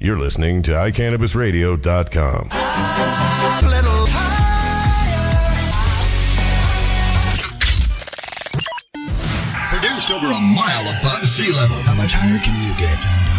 You're listening to iCannabisRadio.com. Produced over a mile above sea level. How much higher can you get, Tondo?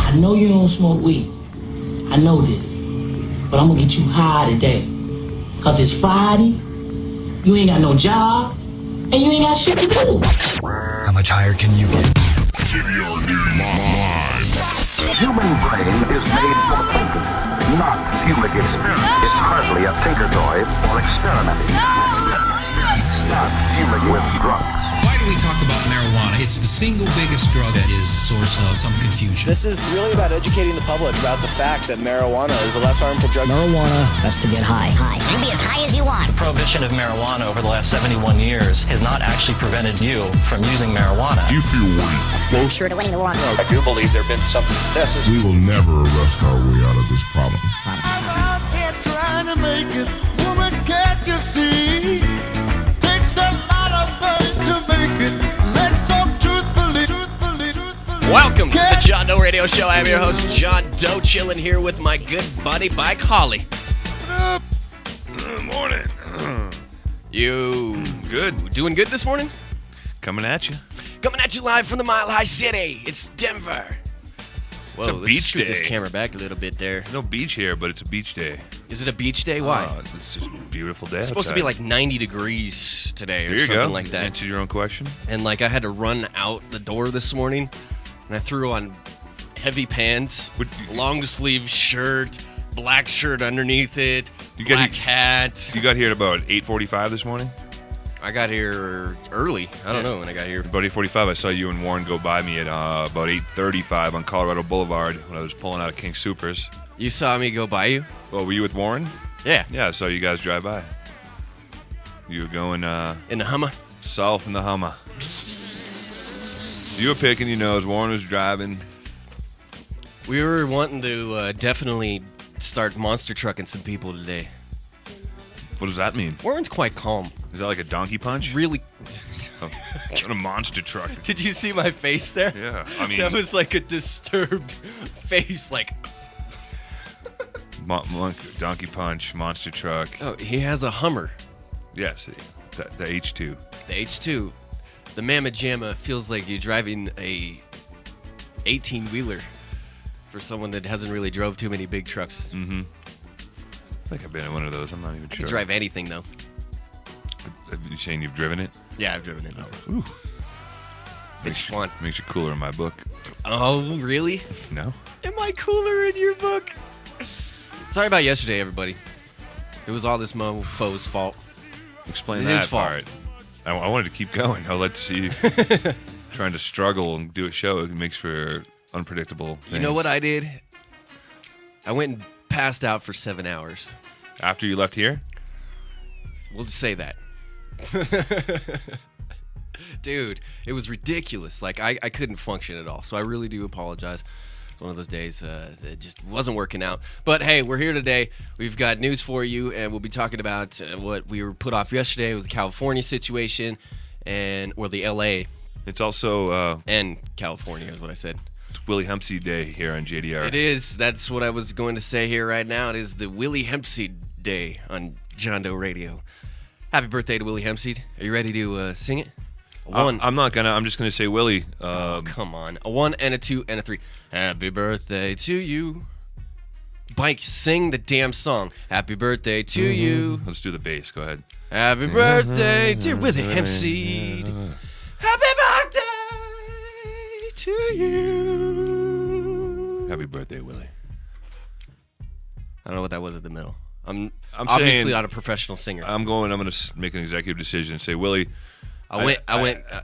I know you don't smoke weed. I know this. But I'm gonna get you high today. Cause it's Friday, you ain't got no job, and you ain't got shit to do. How much higher can you get? The human brain is made for thinking, not pubic experiment. It's hardly a tinker toy for experimenting. Not dealing with drugs. Why do we talk about marijuana? It's the single biggest drug that is a source of some confusion. This is really about educating the public about the fact that marijuana is a less harmful drug. Marijuana, that's to get high. You can be as high as you want. The prohibition of marijuana over the last 71 years has not actually prevented you from using marijuana. You feel weak. Closer to winning the war on drugs. I do believe there have been some successes. We will never arrest our way out of this problem. Out here trying to make it. Woman, can't you Radio Show. I'm your host, John Doe, chilling here with my good buddy, Mike Hawley. What up? Morning. You good? Doing good this morning? Coming at you. Coming at you live from the Mile High City. It's Denver. Whoa, It's a let's beach scoot this day. camera back a little bit there. No beach here, but it's a beach day. Is it a beach day? Why? It's just a beautiful day. It's supposed to be like 90 degrees today or There you something go. like that. Answer your own question. And like I had to run out the door this morning, and I threw on heavy pants, long sleeve shirt, black shirt underneath it, black hat. You got here at about 8:45 this morning? I got here early. I don't know when I got here. About 8:45, I saw you and Warren go by me at about 8:35 on Colorado Boulevard when I was pulling out of King Supers. You saw me go by you? Well, were you with Warren? Yeah. Yeah, I saw you guys drive by. You were going in the Hummer? South in the Hummer. You were picking your nose. Warren was driving. We were wanting to definitely start monster trucking some people today. What does that mean? Warren's quite calm. Is that like a donkey punch? Really? What a monster truck. Did you see my face there? Yeah, I mean... That was like a disturbed face, like... Donkey punch, monster truck. Oh, he has a Hummer. Yes, the H2. The H2. The Mamma Jamma feels like you're driving a 18-wheeler for someone that hasn't really drove too many big trucks. Mm-hmm. I think I've been in one of those. I'm not even I sure. can drive anything, though. Are you saying you've driven it? Yeah, I've driven it. Oh. Ooh. It's fun. Makes you cooler in my book. Oh, really? No. Am I cooler in your book? Sorry about yesterday, everybody. It was all this mofo's fault. Explain It that is fault. part. I wanted to keep going. I'll let see you trying to struggle and do a show. It makes for unpredictable things. You know what I did? I went and passed out for 7 hours. After you left here? We'll just say that. Dude, it was ridiculous. Like, I couldn't function at all. So I really do apologize. It's one of those days that just wasn't working out. But hey, we're here today. We've got news for you, and we'll be talking about what we were put off yesterday with the California situation, or the LA. It's also... and California is what I said. It's Willie Hempseed Day here on JDR. It is. That's what I was going to say here right now. It is the Willie Hempseed Day on John Doe Radio. Happy birthday to Willie Hempseed. Are you ready to sing it? I'm not gonna. I'm just gonna say Willie. Oh, come on. A 1 and a 2 and a 3. Happy birthday to you. Mike, sing the damn song. Happy birthday to you. Let's do the bass. Go ahead. Happy birthday, dear Willie Hempseed. Happy birthday to you. Happy birthday, Willie. I don't know what that was at the middle. I'm obviously saying, not a professional singer. I'm gonna make an executive decision and say, Willie. I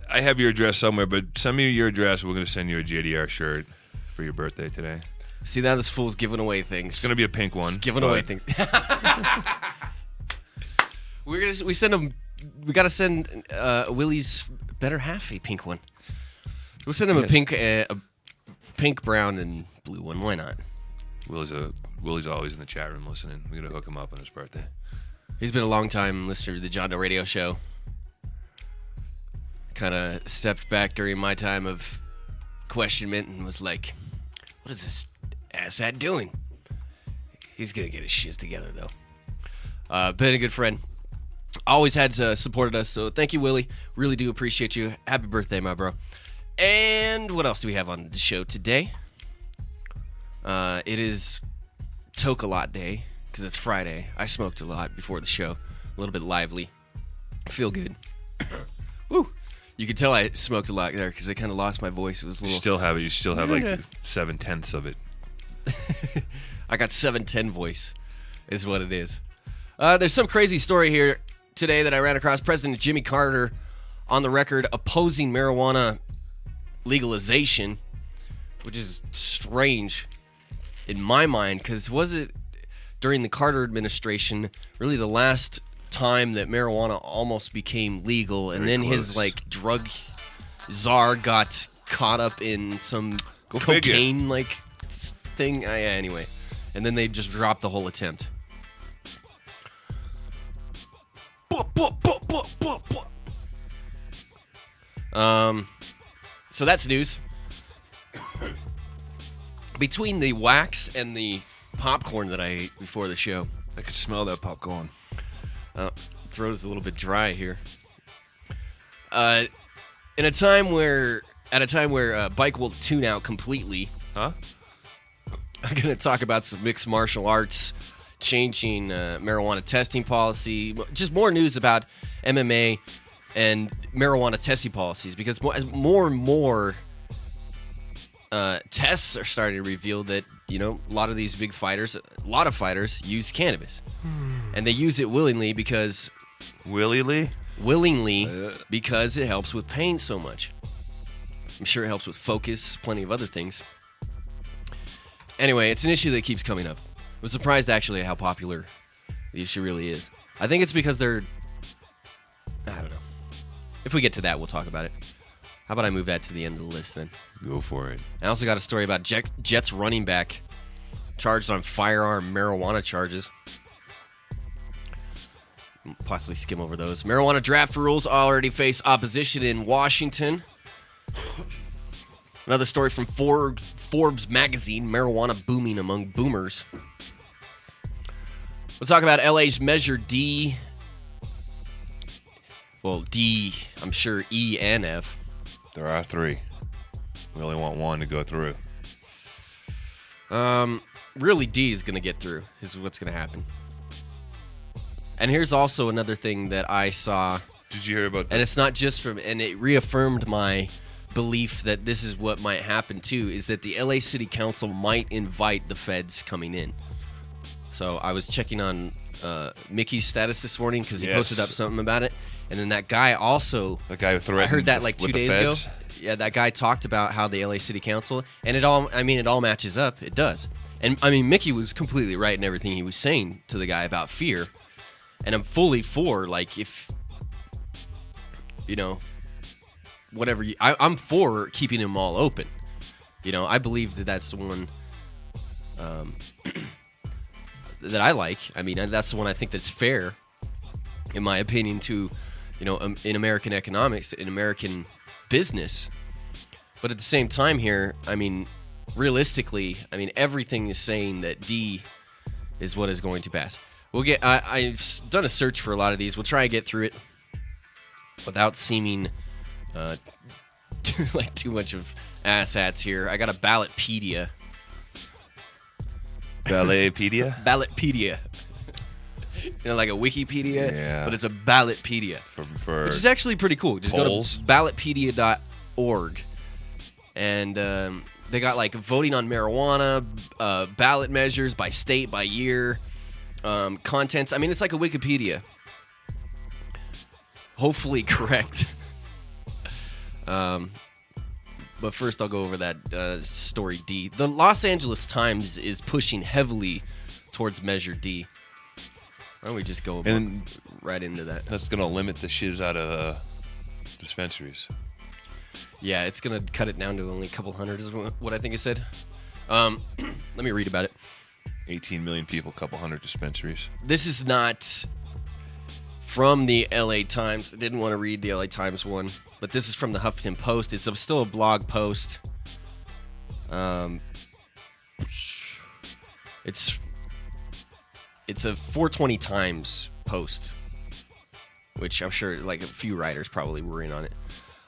have your address somewhere, but send me your address. We're gonna send you a JDR shirt for your birthday today. See, now this fool's giving away things. It's gonna be a pink one. Just giving away things. We gotta send Willie's better half a pink one. We'll send him a pink, brown, and blue one. Why not? Willie's always in the chat room listening. We're gonna hook him up on his birthday. He's been a long time listener to the John Doe Radio Show. Kind of stepped back during my time of questionment and was like, what is this asshat doing? He's going to get his shiz together, though. Been a good friend. Always had supported us, so thank you, Willie. Really do appreciate you. Happy birthday, my bro. And what else do we have on the show today? It is Toke-a-Lot Day, because it's Friday. I smoked a lot before the show. A little bit lively. I feel good. Woo! You could tell I smoked a lot there because I kind of lost my voice. It was a little. You still have it. You still have like 7/10 of it. I got 7/10 voice, is what it is. There's some crazy story here today that I ran across. President Jimmy Carter on the record opposing marijuana legalization, which is strange in my mind because was it during the Carter administration really the last time that marijuana almost became legal, and then his like drug czar got caught up in some cocaine like thing. Yeah, anyway, and then they just dropped the whole attempt. So that's news. between the wax and the popcorn that I ate before the show, I could smell that popcorn. throat is a little bit dry here. At a time where bike will tune out completely. Huh? I'm going to talk about some mixed martial arts changing marijuana testing policy. Just more news about MMA and marijuana testing policies, because as more and more tests are starting to reveal that, you know, a lot of these big fighters, a lot of fighters use cannabis. And they use it willingly because... Willingly, because it helps with pain so much. I'm sure it helps with focus, plenty of other things. Anyway, it's an issue that keeps coming up. I was surprised, actually, at how popular the issue really is. I think it's because they're... I don't know. If we get to that, we'll talk about it. How about I move that to the end of the list, then? go for it. I also got a story about Jets running back charged on firearm marijuana charges. Possibly skim over those. Marijuana draft rules already face opposition in Washington. Another story from Forbes magazine, marijuana booming among boomers. We'll talk about LA's Measure D. Well, D, I'm sure E and F. There are 3. We only want 1 to go through. Really, D is going to get through, is what's going to happen. And here's also another thing that I saw. Did you hear about that? And it's not just from, and it reaffirmed my belief that this is what might happen too, is that the LA City Council might invite the feds coming in. So I was checking on Mickey's status this morning because he posted up something about it. And then that guy also, the guy who threatened, I heard that like 2 days ago. Yeah, that guy talked about how the LA City Council, and it all matches up. It does. And I mean, Mickey was completely right in everything he was saying to the guy about fear. And I'm fully for, like, if, you know, whatever I'm for keeping them all open. You know, I believe that that's the one that I like. I mean, that's the one I think that's fair, in my opinion, to, you know, in American economics, in American business. But at the same time here, I mean, realistically, I mean, everything is saying that D is what is going to pass. We'll get. I've done a search for a lot of these. We'll try and get through it without seeming like too much of asshats here. I got a Ballotpedia. Ballotpedia. You know, like a Wikipedia, but it's a Ballotpedia, which is actually pretty cool. Just polls. Go to ballotpedia.org, and they got like voting on marijuana, ballot measures by state, by year. Contents. I mean, it's like a Wikipedia. Hopefully correct. But first, I'll go over that story D. The Los Angeles Times is pushing heavily towards Measure D. Why don't we just go right into that? That's going to limit the shiz out of dispensaries. Yeah, it's going to cut it down to only a couple hundred is what I think it said. Let me read about it. 18 million people, couple hundred dispensaries. This is not from the LA Times. I didn't want to read the LA Times one, but this is from the Huffington Post. It's still a blog post. It's a 420 Times post, which I'm sure like a few writers probably were in on it.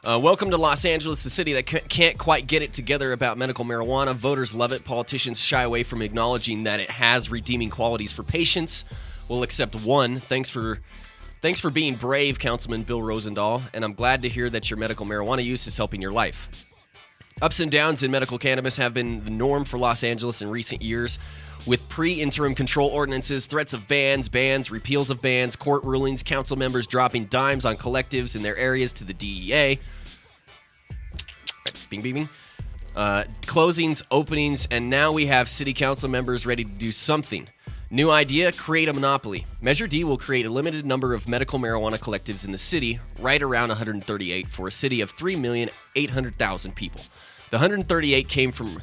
Welcome to Los Angeles, the city that can't quite get it together about medical marijuana. Voters love it. Politicians shy away from acknowledging that it has redeeming qualities for patients. We'll accept one. Thanks for being brave, Councilman Bill Rosendahl, and I'm glad to hear that your medical marijuana use is helping your life. Ups and downs in medical cannabis have been the norm for Los Angeles in recent years, with pre-interim control ordinances, threats of bans, repeals of bans, court rulings, council members dropping dimes on collectives in their areas to the DEA. Bing, bing, bing. Closings, openings, and now we have city council members ready to do something. New idea, create a monopoly. Measure D will create a limited number of medical marijuana collectives in the city, right around 138 for a city of 3,800,000 people. The 138 came from...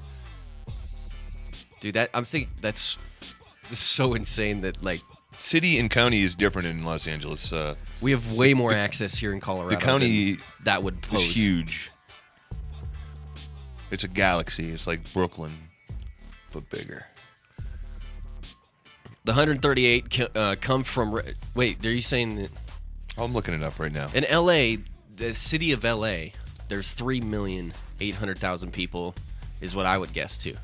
Dude, this is so insane that, like... City and county is different in Los Angeles. We have way more access here in Colorado. The county that would pose. Is huge. It's a galaxy. It's like Brooklyn. but bigger. The 138 come from. Wait, are you saying that? Oh, I'm looking it up right now. In L.A., the city of L.A., there's 3,800,000 people, is what I would guess too.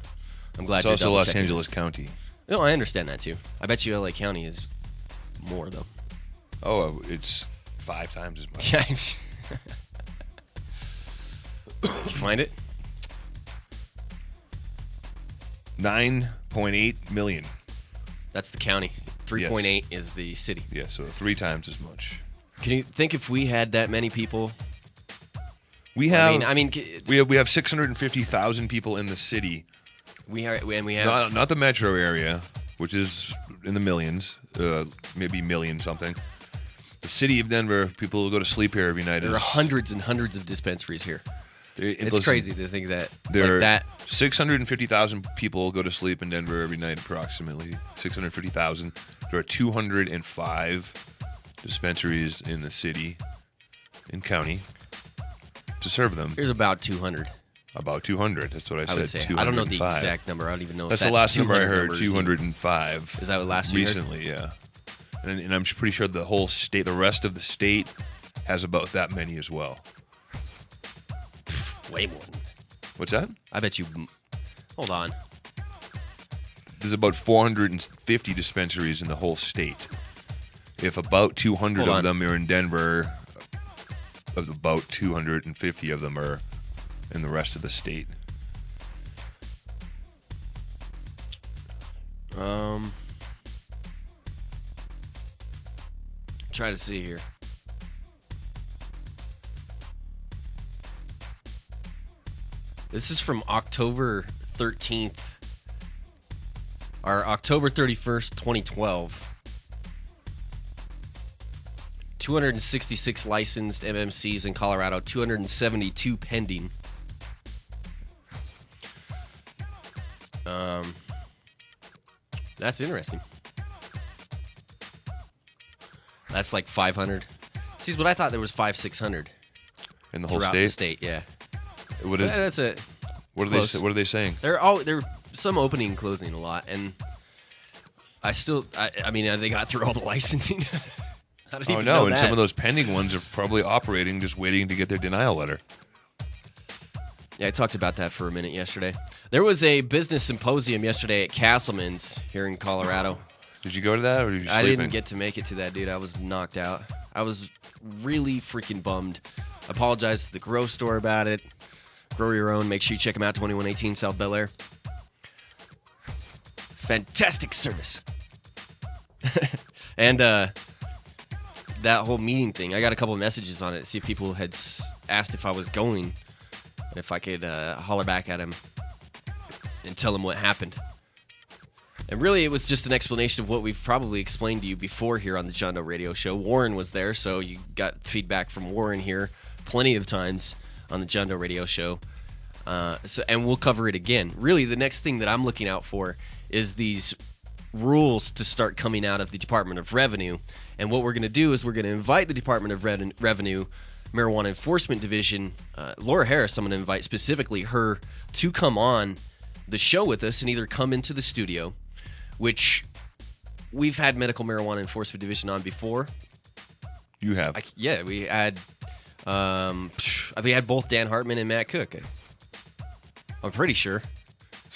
I'm glad. It's you're also Los double-checking Angeles this. County. No, I understand that too. I bet you L.A. County is more though. Oh, it's 5 times as much. Yeah. Did you find it? 9.8 million. That's the county. 3.8 is the city. Yeah, so 3 times as much. Can you think if we had that many people? We have. I mean, we have 650,000 people in the city. We have Not the metro area, which is in the millions, maybe million something. The city of Denver, people who go to sleep here every night. There are hundreds and hundreds of dispensaries here. It's listen, crazy to think that. There like that. 650,000 people go to sleep in Denver every night, approximately 650,000. There are 205 dispensaries in the city and county to serve them. There's about 200. About 200. That's what I said. Would say. 205. I don't know the exact number. I don't even know. That's if the last number I 200 heard. number is 205. Is that what last year? Recently, yeah. And I'm pretty sure the whole state, the rest of the state, has about that many as well. Way more. What's that? I bet you. Hold on. There's about 450 dispensaries in the whole state. If about 200 of them are in Denver, about 250 of them are in the rest of the state. Try to see here. This is from October 13th, or October 31st, 2012. 266 licensed MMCs in Colorado, 272 pending. That's interesting. That's like 500. See, what I thought there was 600 in the whole throughout state. The state, yeah. That's it. What are they saying? They're some opening and closing a lot, and I mean, they got through all the licensing. I don't even know and that. some of those pending ones are probably operating, just waiting to get their denial letter. Yeah, I talked about that for a minute yesterday. There was a business symposium yesterday at Castleman's here in Colorado. Did you go to that, or were you sleeping? I didn't get to make it to that, dude. I was knocked out. I was really freaking bummed. Apologize to the Grow store about it. Grow your own. Make sure you check them out, 2118 South Bel Air. Fantastic service. And that whole meeting thing, I got a couple of messages on it to see if people had asked if I was going, and if I could holler back at him and tell him what happened. And really, it was just an explanation of what we've probably explained to you before here on the John Doe Radio Show. Warren was there, so you got feedback from Warren here plenty of times on the John Doe Radio Show. And we'll cover it again. Really, the next thing that I'm looking out for is these rules to start coming out of the Department of Revenue. And what we're going to do is we're going to invite the Department of Revenue Marijuana Enforcement Division, Laura Harris, I'm going to invite specifically her to come on the show with us and either come into the studio, which we've had Medical Marijuana Enforcement Division on before. You have? Yeah, we had both Dan Hartman and Matt Cook. I'm pretty sure.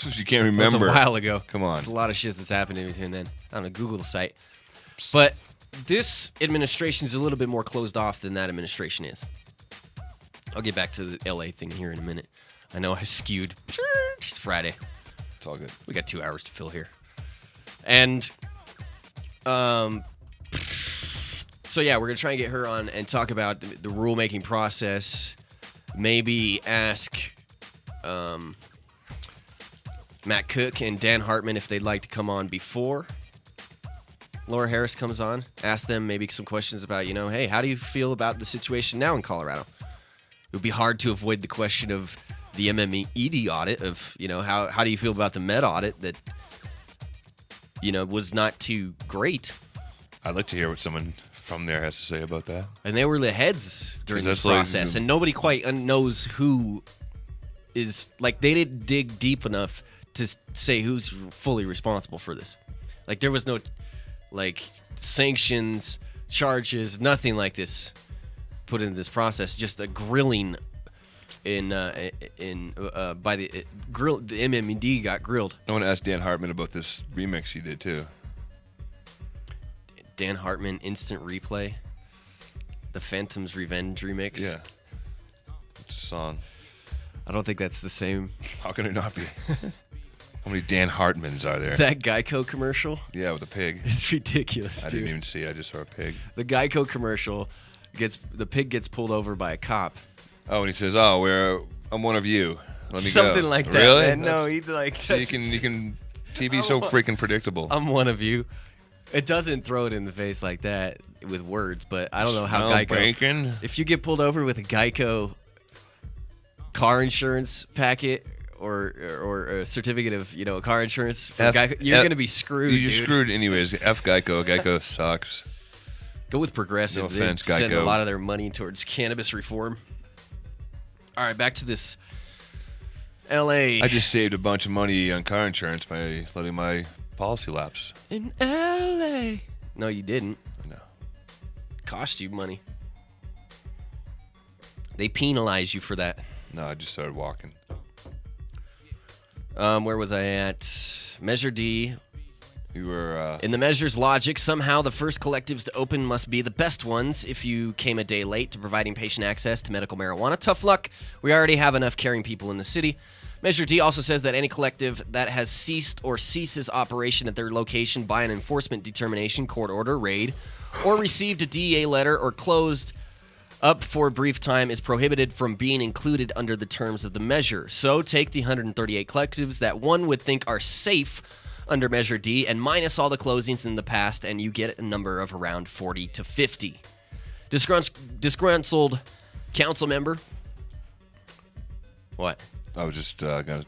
You can't remember. That was a while ago. Come on. There's a lot of shit that's happened in between then. I don't know, Google the site. But this administration is a little bit more closed off than that administration is. I'll get back to the LA thing here in a minute. I know I skewed. It's Friday. It's all good. We got 2 hours to fill here. And so yeah, we're going to try and get her on and talk about the rulemaking process. Maybe ask Matt Cook and Dan Hartman if they'd like to come on before Laura Harris comes on. Ask them maybe some questions about, hey, how do you feel about the situation now in Colorado? It would be hard to avoid the question of the MMED audit of, how do you feel about the med audit that, was not too great. I'd like to hear what someone from there has to say about that. And they were the heads during this process, and nobody quite knows who is, they didn't dig deep enough to say who's fully responsible for this. Like, there was no, like, sanctions, charges, nothing like this put into this process. Just a grilling by the grill. The MMD got grilled. I want to ask Dan Hartman about this remix he did too. Dan Hartman, Instant Replay, the Phantom's Revenge remix. Yeah, it's a song. I don't think that's the same. How can it not be? How many Dan Hartmans are there? That Geico commercial? Yeah, with a pig. It's ridiculous, dude. I didn't even see it. I just saw a pig. The Geico commercial, the pig gets pulled over by a cop. Oh, and he says, I'm one of you. Let me Something go. like that, Really? man. No, he'd like... So you can TV's so freaking predictable. I'm one of you. It doesn't throw it in the face like that with words, but I don't know how Smell Geico... bacon? If you get pulled over with a Geico car insurance packet or a certificate of, car insurance for Geico, you're going to be screwed, You're dude. screwed anyways. F Geico. Geico sucks. Go with Progressive. No offense, They send a Geico. lot of their money towards cannabis reform. All right, back to this L.A. I just saved a bunch of money on car insurance by letting my policy lapse. In L.A. No, you didn't. No. Cost you money. They penalize you for that. No, I just started walking. Where was I at? Measure D. You were... In the measure's logic, somehow the first collectives to open must be the best ones if you came a day late to providing patient access to medical marijuana. Tough luck. We already have enough caring people in the city. Measure D also says that any collective that has ceased or ceases operation at their location by an enforcement determination, court order, raid, or received a DEA letter or closed up for a brief time is prohibited from being included under the terms of the measure. So take the 138 collectives that one would think are safe under Measure D and minus all the closings in the past, and you get a number of around 40 to 50. Disgruntled council member. What? I was just gonna...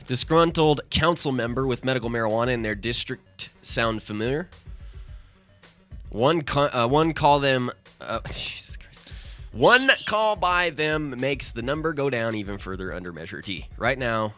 Disgruntled council member with medical marijuana in their district sound familiar? One call them... Jesus Christ. One call by them makes the number go down even further under Measure D. Right now,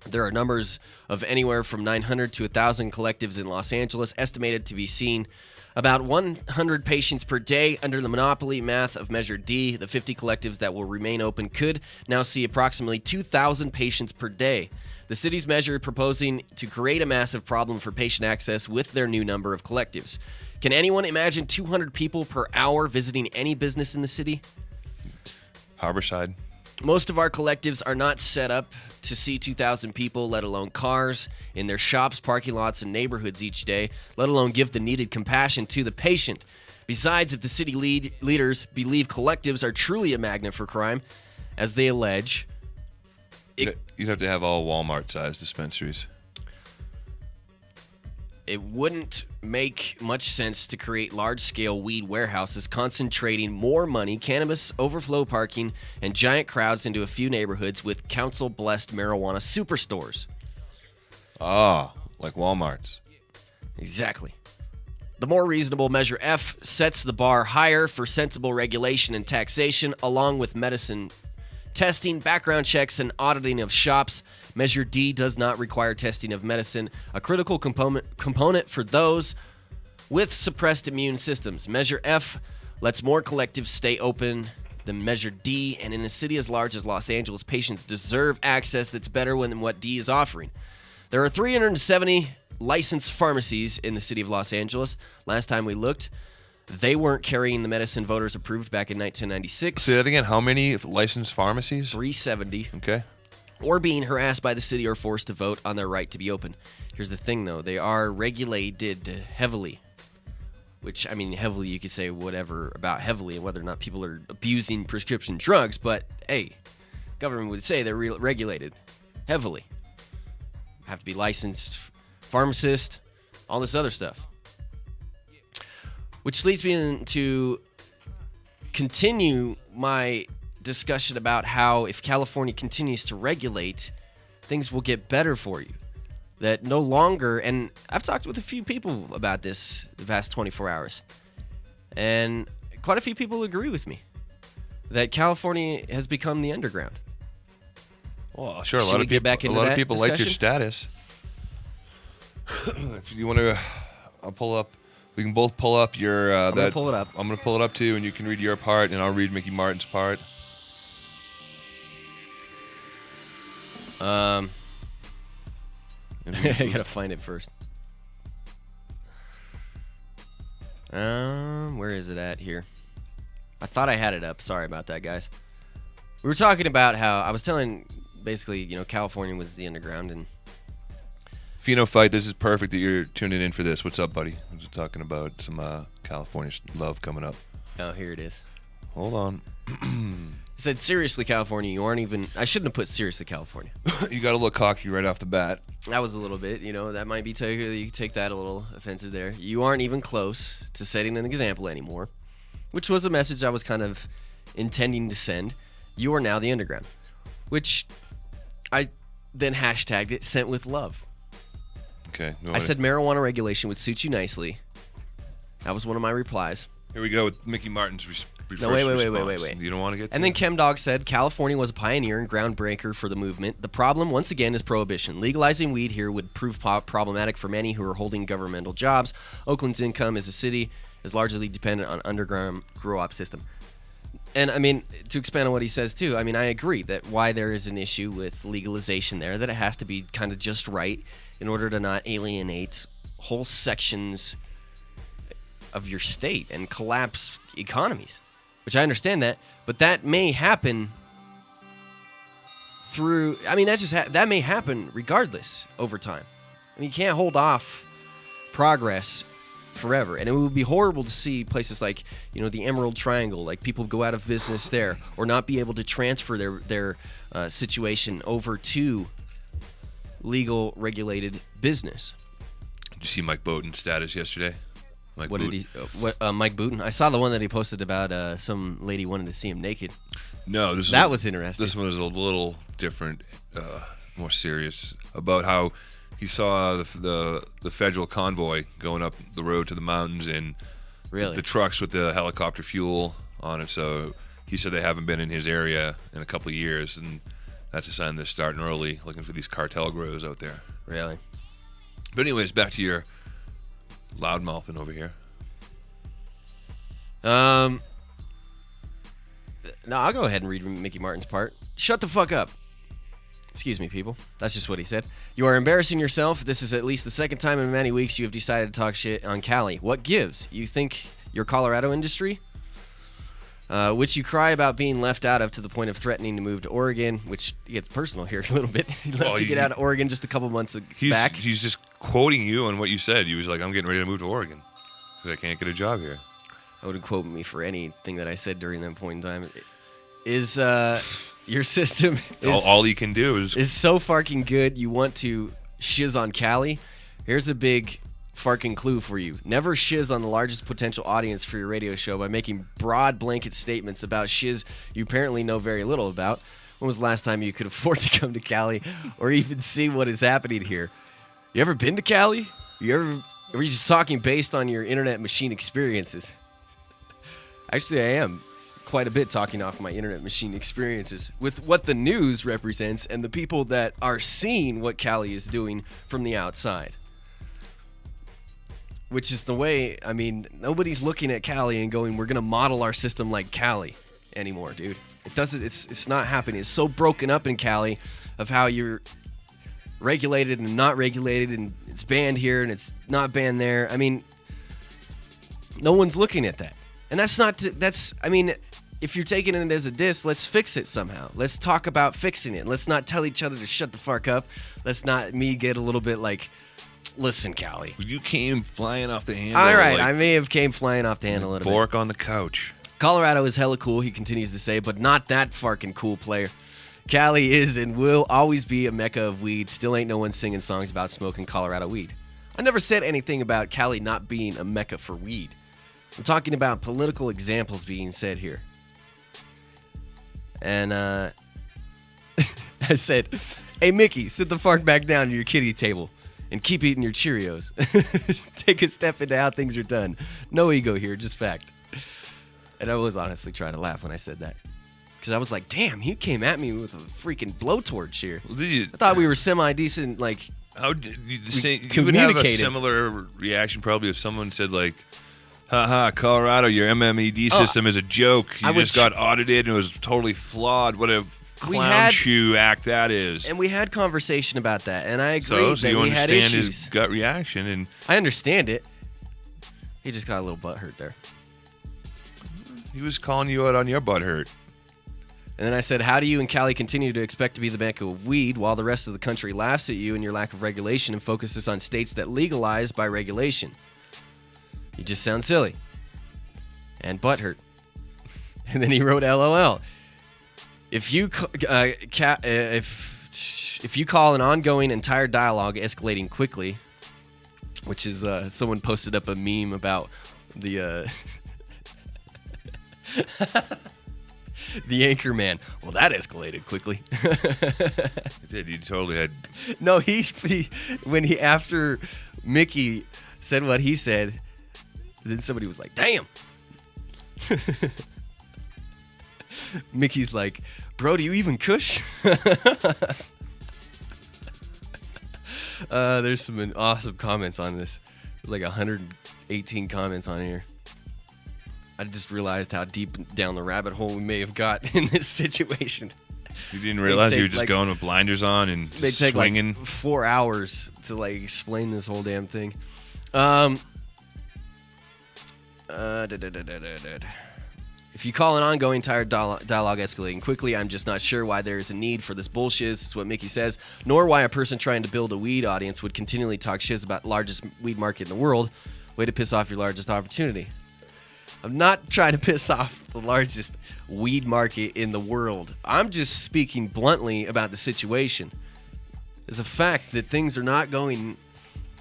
there are numbers of anywhere from 900 to 1,000 collectives in Los Angeles, estimated to be seeing about 100 patients per day. Under the monopoly math of Measure D, the 50 collectives that will remain open could now see approximately 2,000 patients per day. The city's measure proposing to create a massive problem for patient access with their new number of collectives. Can anyone imagine 200 people per hour visiting any business in the city? Harborside. Most of our collectives are not set up to see 2,000 people, let alone cars, in their shops, parking lots, and neighborhoods each day, let alone give the needed compassion to the patient. Besides, if the city leaders believe collectives are truly a magnet for crime, as they allege... You'd have to have all Walmart-sized dispensaries. It wouldn't make much sense to create large-scale weed warehouses concentrating more money, cannabis overflow parking, and giant crowds into a few neighborhoods with council-blessed marijuana superstores. Ah, like Walmart's. Exactly. The more reasonable Measure F sets the bar higher for sensible regulation and taxation, along with medicine testing, background checks, and auditing of shops. Measure D does not require testing of medicine, a critical component for those with suppressed immune systems. Measure F lets more collectives stay open than Measure D, and in a city as large as Los Angeles, patients deserve access that's better than what D is offering. There are 370 licensed pharmacies in the city of Los Angeles. Last time we looked, they weren't carrying the medicine voters approved back in 1996. Say that again. How many licensed pharmacies? 370. Okay. Or being harassed by the city or forced to vote on their right to be open. Here's the thing, though. They are regulated heavily. Which, I mean, heavily, you could say whatever about heavily and whether or not people are abusing prescription drugs. But, hey, government would say they're regulated heavily. Have to be licensed pharmacist, all this other stuff. Which leads me into continue my discussion about how if California continues to regulate, things will get better for you. That no longer, and I've talked with a few people about this the past 24 hours, and quite a few people agree with me, that California has become the underground. Well, sure. Should we get back into a lot that of people like your discussion? status. If you want to, I'll pull up. We can both pull up your. I'm gonna pull it up. I'm gonna pull it up too, and you can read your part, and I'll read Mickey Martin's part. I gotta find it first. Where is it at here? I thought I had it up. Sorry about that, guys. We were talking about how I was telling, basically, California was the underground, and Pheno Fight, this is perfect that you're tuning in for this. What's up, buddy? I was talking about some California love coming up. Oh, here it is. Hold on. It said, seriously, California, you aren't even... I shouldn't have put seriously, California. You got a little cocky right off the bat. That was a little bit, that might be... You take that a little offensive there. You aren't even close to setting an example anymore, which was a message I was kind of intending to send. You are now the underground, which I then hashtagged it, sent with love. Okay. I said marijuana regulation would suit you nicely. That was one of my replies. Here we go with Mickey Martin's No, wait. You don't want to get And then ChemDog said, California was a pioneer and groundbreaker for the movement. The problem, once again, is prohibition. Legalizing weed here would prove problematic for many who are holding governmental jobs. Oakland's income as a city is largely dependent on underground grow-op system. And, I mean, to expand on what he says, too, I mean, I agree that why there is an issue with legalization there, that it has to be kind of just right in order to not alienate whole sections of your state and collapse economies, which I understand that, but that may happen through, I mean, that may happen regardless over time. I mean, you can't hold off progress forever, and it would be horrible to see places like, the Emerald Triangle, like people go out of business there or not be able to transfer their situation over to legal regulated business. Did you see Mike Bowden's status yesterday? Mike Booten? I saw the one that he posted about some lady wanted to see him naked. No, that was interesting. This one was a little different, more serious, about how he saw the federal convoy going up the road to the mountains, and the trucks with the helicopter fuel on it. So he said they haven't been in his area in a couple of years, and that's a sign they're starting early, looking for these cartel grows out there. Really? But anyways, back to your loudmouthing over here. No, I'll go ahead and read Mickey Martin's part. Shut the fuck up. Excuse me, people. That's just what he said. You are embarrassing yourself. This is at least the second time in many weeks you have decided to talk shit on Cali. What gives? You think your Colorado industry? Which you cry about being left out of to the point of threatening to move to Oregon, which gets personal here a little bit. He left to get out of Oregon just a couple months back. He's just quoting you on what you said. He was like, I'm getting ready to move to Oregon because I can't get a job here. I wouldn't quote me for anything that I said during that point in time. Is your system... all he can do is so fucking good you want to shiz on Cali? Here's a big... fucking clue for you. Never shiz on the largest potential audience for your radio show by making broad blanket statements about shiz you apparently know very little about. When was the last time you could afford to come to Cali or even see what is happening here? You ever been to Cali? Are you just talking based on your internet machine experiences? Actually, I am quite a bit talking off my internet machine experiences with what the news represents and the people that are seeing what Cali is doing from the outside. Which is the way, I mean, nobody's looking at Cali and going, we're going to model our system like Cali anymore, dude. It doesn't, it's not happening. It's so broken up in Cali of how you're regulated and not regulated, and it's banned here and it's not banned there. I mean, no one's looking at that. And I mean, if you're taking it as a diss, let's fix it somehow. Let's talk about fixing it. Let's not tell each other to shut the fuck up. Let's not get a little bit like, listen, Cali. You came flying off the handle. All right, I may have came flying off the handle a little bit. Bork on the couch. Colorado is hella cool, he continues to say, but not that fucking cool player. Cali is and will always be a mecca of weed. Still ain't no one singing songs about smoking Colorado weed. I never said anything about Cali not being a mecca for weed. I'm talking about political examples being said here. And, I said, hey, Mickey, sit the fuck back down to your kiddie table and keep eating your Cheerios. Take a step into how things are done. No ego here, just fact. And I was honestly trying to laugh when I said that. because I was like, damn, he came at me with a freaking blowtorch here. Well, did you, I thought we were semi-decent, like, how did you would have a similar reaction probably if someone said, like, haha, Colorado, your MMED system is a joke. You just got audited and it was totally flawed. What a clown shoe act that is. And we had conversation about that, and I agreed so that you we had understand issues. his gut reaction, and I understand it. He just got a little butt hurt there. He was calling you out on your butt hurt. And then I said, how do you and Cali continue to expect to be the mecca of weed while the rest of the country laughs at you and your lack of regulation and focuses on states that legalize by regulation? You just sound silly. And butthurt. And then he wrote LOL. If you call an ongoing entire dialogue escalating quickly, which is someone posted up a meme about the the anchor man. Well, that escalated quickly. It did. You totally had. No, he when he after Mickey said what he said, then somebody was like, "Damn." Mickey's like, "Bro, do you even kush?" There's some awesome comments on this. There's like 118 comments on here. I just realized how deep down the rabbit hole we may have got in this situation. You didn't realize you were just going with blinders on and just swinging? Like 4 hours to like explain this whole damn thing. If you call an ongoing tired dialogue escalating quickly, I'm just not sure why there is a need for this bullshit. This is what Mickey says. Nor why a person trying to build a weed audience would continually talk shiz about the largest weed market in the world. Way to piss off your largest opportunity. I'm not trying to piss off the largest weed market in the world. I'm just speaking bluntly about the situation. It's a fact that things are not going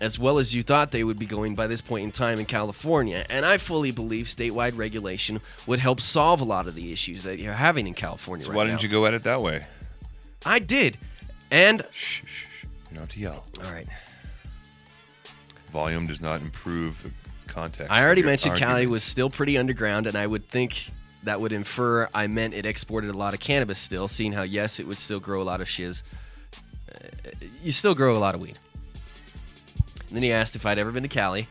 as well as you thought they would be going by this point in time in California. And I fully believe statewide regulation would help solve a lot of the issues that you're having in California right now. Why didn't you go at it that way? I did. And... Shh. You're not to yell. All right. Volume does not improve the context. I already mentioned Cali was still pretty underground, and I would think that would infer I meant it exported a lot of cannabis still, seeing how, yes, it would still grow a lot of shiz. You still grow a lot of weed. And then he asked if I'd ever been to Cali.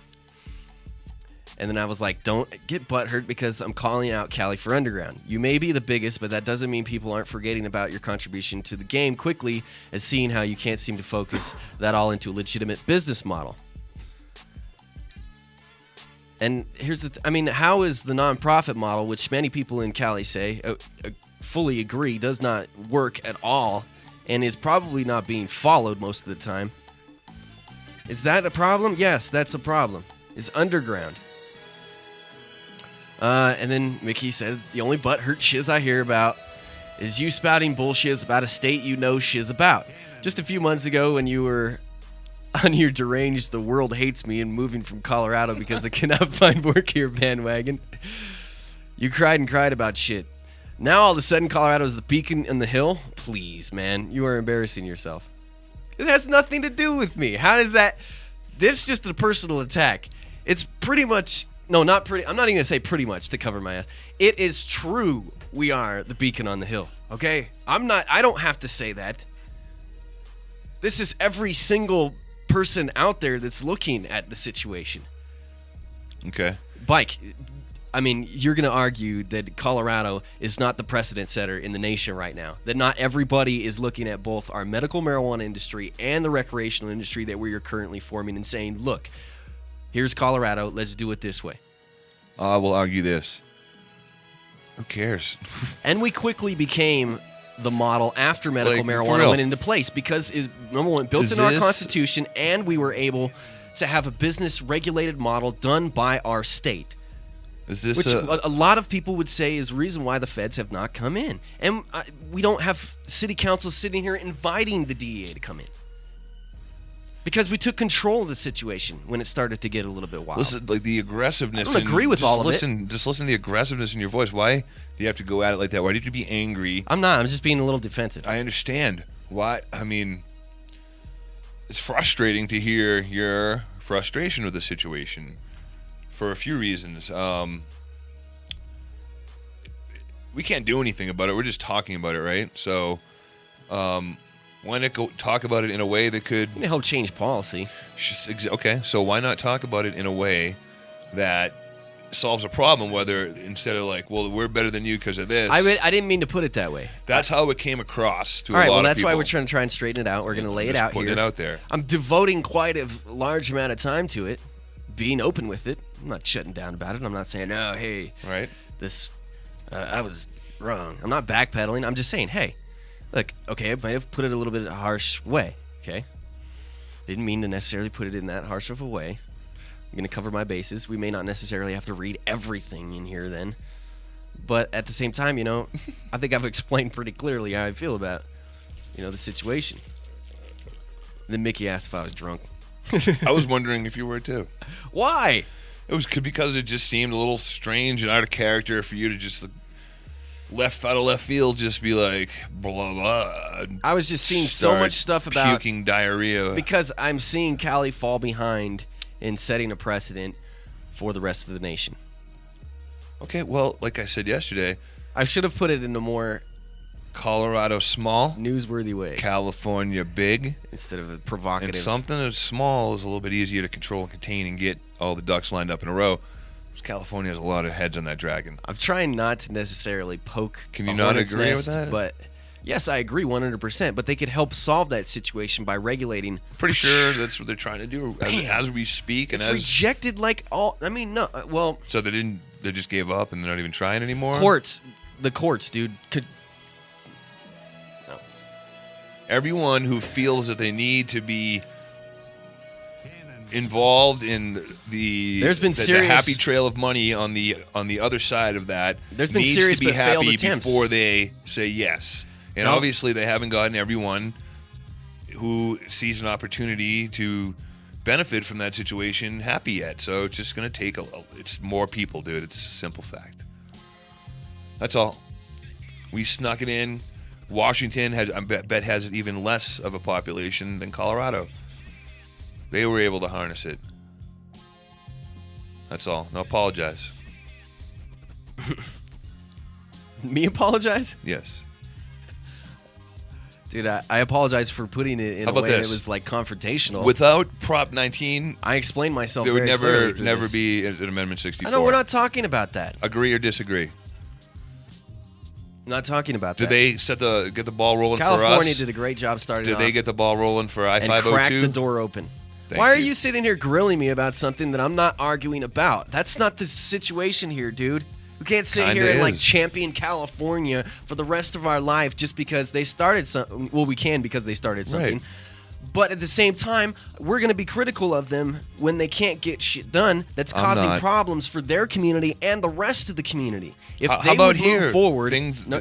And then I was like, don't get butthurt because I'm calling out Cali for underground. You may be the biggest, but that doesn't mean people aren't forgetting about your contribution to the game quickly as seeing how you can't seem to focus that all into a legitimate business model. And here's the how is the nonprofit model, which many people in Cali say, fully agree, does not work at all and is probably not being followed most of the time. Is that a problem? Yes, that's a problem. It's underground. And then Mickey said, the only butthurt shiz I hear about is you spouting bullshiz about a state you know shiz about. Just a few months ago when you were on your deranged the world hates me and moving from Colorado because I cannot find work here bandwagon, you cried and cried about shit. Now all of a sudden Colorado is the beacon in the hill? Please, man, you are embarrassing yourself. It has nothing to do with me. How does that... This is just a personal attack. It's pretty much... No, not pretty... I'm not even going to say pretty much to cover my ass. It is true we are the beacon on the hill, okay? I don't have to say that. This is every single person out there that's looking at the situation. Okay. Bike... I mean, you're going to argue that Colorado is not the precedent setter in the nation right now. That not everybody is looking at both our medical marijuana industry and the recreational industry that we are currently forming and saying, look, here's Colorado, let's do it this way. I will argue this. Who cares? And we quickly became the model after medical marijuana went into place because, number one, built in our Constitution, and we were able to have a business regulated model done by our state. Is this which a lot of people would say is the reason why the feds have not come in. And we don't have city council sitting here inviting the DEA to come in. Because we took control of the situation when it started to get a little bit wild. Listen, like the aggressiveness. I don't agree with all of it. Just listen to the aggressiveness in your voice. Why do you have to go at it like that? Why did you be angry? I'm not. I'm just being a little defensive. I understand. Why? I mean, it's frustrating to hear your frustration with the situation. For a few reasons. we can't do anything about it. We're just talking about it, right? So, why not go talk about it in a way that could help change policy? Okay, so why not talk about it in a way that solves a problem? Whether instead of like, well, we're better than you because of this. I didn't mean to put it that way. That's how it came across to a lot of people. All right, well, that's why we're trying to straighten it out. We're going to lay it out here. Putting it out there. I'm devoting quite a large amount of time to it, being open with it. I'm not shutting down about it. I'm not saying, no, hey, right, this, I was wrong. I'm not backpedaling. I'm just saying, hey, look, okay, I might have put it a little bit harsh way, okay? Didn't mean to necessarily put it in that harsh of a way. I'm going to cover my bases. We may not necessarily have to read everything in here then. But at the same time, I think I've explained pretty clearly how I feel about, the situation. Then Mickey asked if I was drunk. I was wondering if you were too. Why? It was because it just seemed a little strange and out of character for you to just out of left field just be like, blah, blah. I was just seeing so much stuff about puking diarrhea. Because I'm seeing Cali fall behind in setting a precedent for the rest of the nation. Okay, well, like I said yesterday, I should have put it in a more Colorado small, newsworthy way. California big, instead of a provocative. And something as small is a little bit easier to control and contain and get all the ducks lined up in a row. California has a lot of heads on that dragon. I'm trying not to necessarily poke. Can you not agree with that? But yes, I agree 100%. But they could help solve that situation by regulating. Pretty sure that's what they're trying to do as we speak. It's rejected like all. I mean, no. Well, so they didn't. They just gave up and they're not even trying anymore. The courts, dude, could. No. Everyone who feels that they need to be involved in the happy trail of money on the other side of that. There's been needs serious to be but failed happy attempts before they say yes. And obviously they haven't gotten everyone who sees an opportunity to benefit from that situation happy yet. So it's just going to take it's more people, dude. It's a simple fact. That's all. We snuck it in. Washington I bet has it even less of a population than Colorado. They were able to harness it. That's all. No, apologize. Me apologize? Yes. Dude, I apologize for putting it in a way that was like confrontational. Without Prop 19, I explained myself. There would very never be an Amendment 64. I know we're not talking about that. Agree or disagree? Not talking about that. Did they get the ball rolling for us? California did a great job starting off. Did they get the ball rolling for I-502? And crack the door open. Why are you sitting here grilling me about something that I'm not arguing about? That's not the situation here, dude. We can't sit here and like champion California for the rest of our life just because they started something. Well, we can because they started something. Right. But at the same time, we're going to be critical of them when they can't get shit done that's causing problems for their community and the rest of the community. If they would move forward,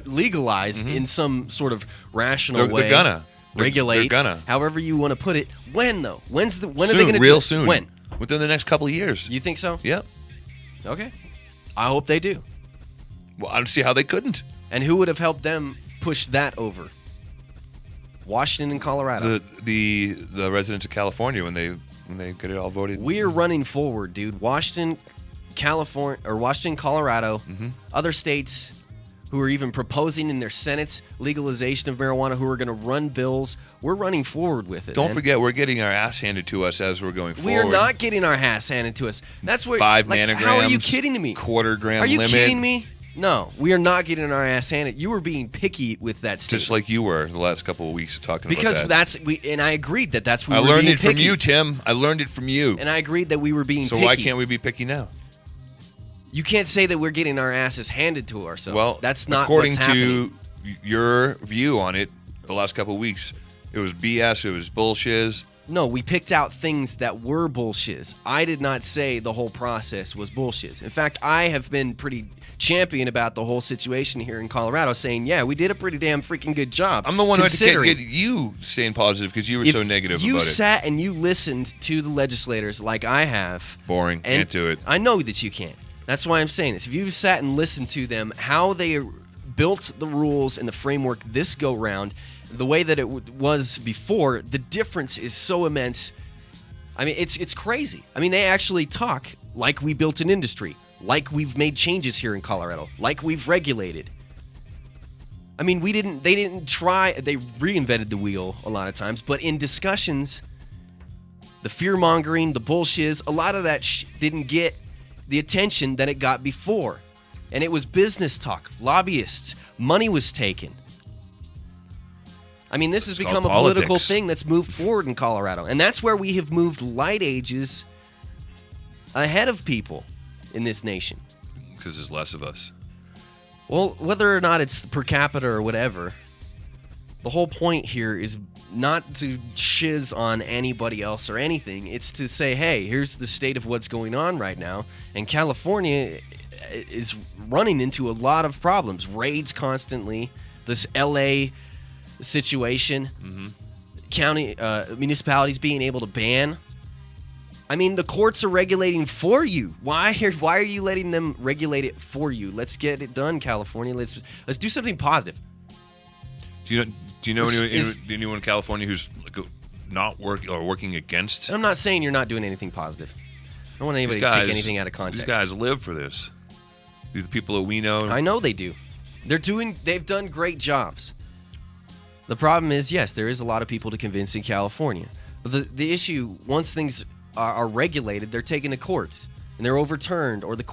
legalize in some sort of rational way. They're gonna. Regulate, they're gonna. However you want to put it. When though? When soon, are they going to do it? Real soon. When? Within the next couple of years. You think so? Yep. Okay. I hope they do. Well, I don't see how they couldn't. And who would have helped them push that over? Washington and Colorado. The residents of California when they get it all voted. We're running forward, dude. Washington, Colorado, other states who are even proposing in their Senates legalization of marijuana, who are going to run bills. We're running forward with it. Don't forget, we're getting our ass handed to us as we're going forward. We are not getting our ass handed to us. That's what 5 nanograms. How are you kidding me? Quarter-gram limit. Are you limit. kidding me? No, we are not getting our ass handed. You were being picky with that statement. Just like you were the last couple of weeks talking about that. Because and I agreed that's we were being picky. I learned it from you, Tim. I learned it from you. And I agreed that we were being picky. So why can't we be picky now? You can't say that we're getting our asses handed to ourselves. Well, that's not according what's to happening. Your view on it the last couple of weeks. It was BS. It was bullshit. No, we picked out things that were bullshit. I did not say the whole process was bullshit. In fact, I have been pretty champion about the whole situation here in Colorado, saying, yeah, we did a pretty damn freaking good job. I'm the one who had to get you staying positive because you were so negative about it. You sat and you listened to the legislators like I have. Boring. Can't do it. I know that you can't. That's why I'm saying this. If you sat and listened to them, how they built the rules and the framework this go round, the way that it was before, the difference is so immense. I mean, it's crazy. I mean, they actually talk like we built an industry, like we've made changes here in Colorado, like we've regulated. I mean, they didn't try, they reinvented the wheel a lot of times, but in discussions, the fear-mongering, the bullshiz, a lot of that didn't get the attention that it got before. And it was business talk, lobbyists, money was taken. I mean, this has become a political thing that's moved forward in Colorado. And that's where we have moved light ages ahead of people in this nation. Because there's less of us. Well, whether or not it's per capita or whatever, the whole point here is not to shiz on anybody else or anything. It's to say, hey, here's the state of what's going on right now. And California is running into a lot of problems. Raids constantly. This LA situation. County municipalities being able to ban. I mean, the courts are regulating for you. Why are you letting them regulate it for you? Let's get it done, California. Let's do something positive. Do you know anyone in California who's not working against? I'm not saying you're not doing anything positive. I don't want anybody to take anything out of context. These guys live for this. These are the people that we know. I know they do. They've done great jobs. The problem is, yes, there is a lot of people to convince in California. But the issue, once things are regulated, they're taken to court and they're overturned, or the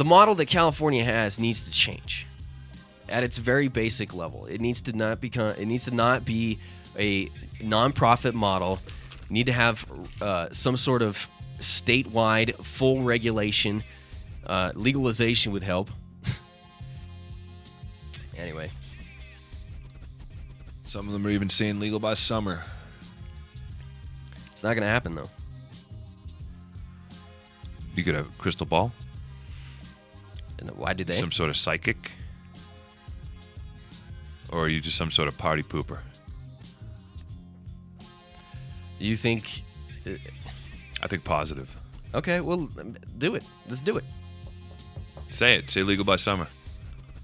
model that California has needs to change at its very basic level. It needs to not be a nonprofit model. You need to have some sort of statewide full regulation. Legalization would help. Anyway. Some of them are even saying legal by summer. It's not going to happen, though. You could have a crystal ball. And why do they? Some sort of psychic? Or are you just some sort of party pooper? You think... I think positive. Okay, well, do it. Let's do it. Say it. Say legal by summer.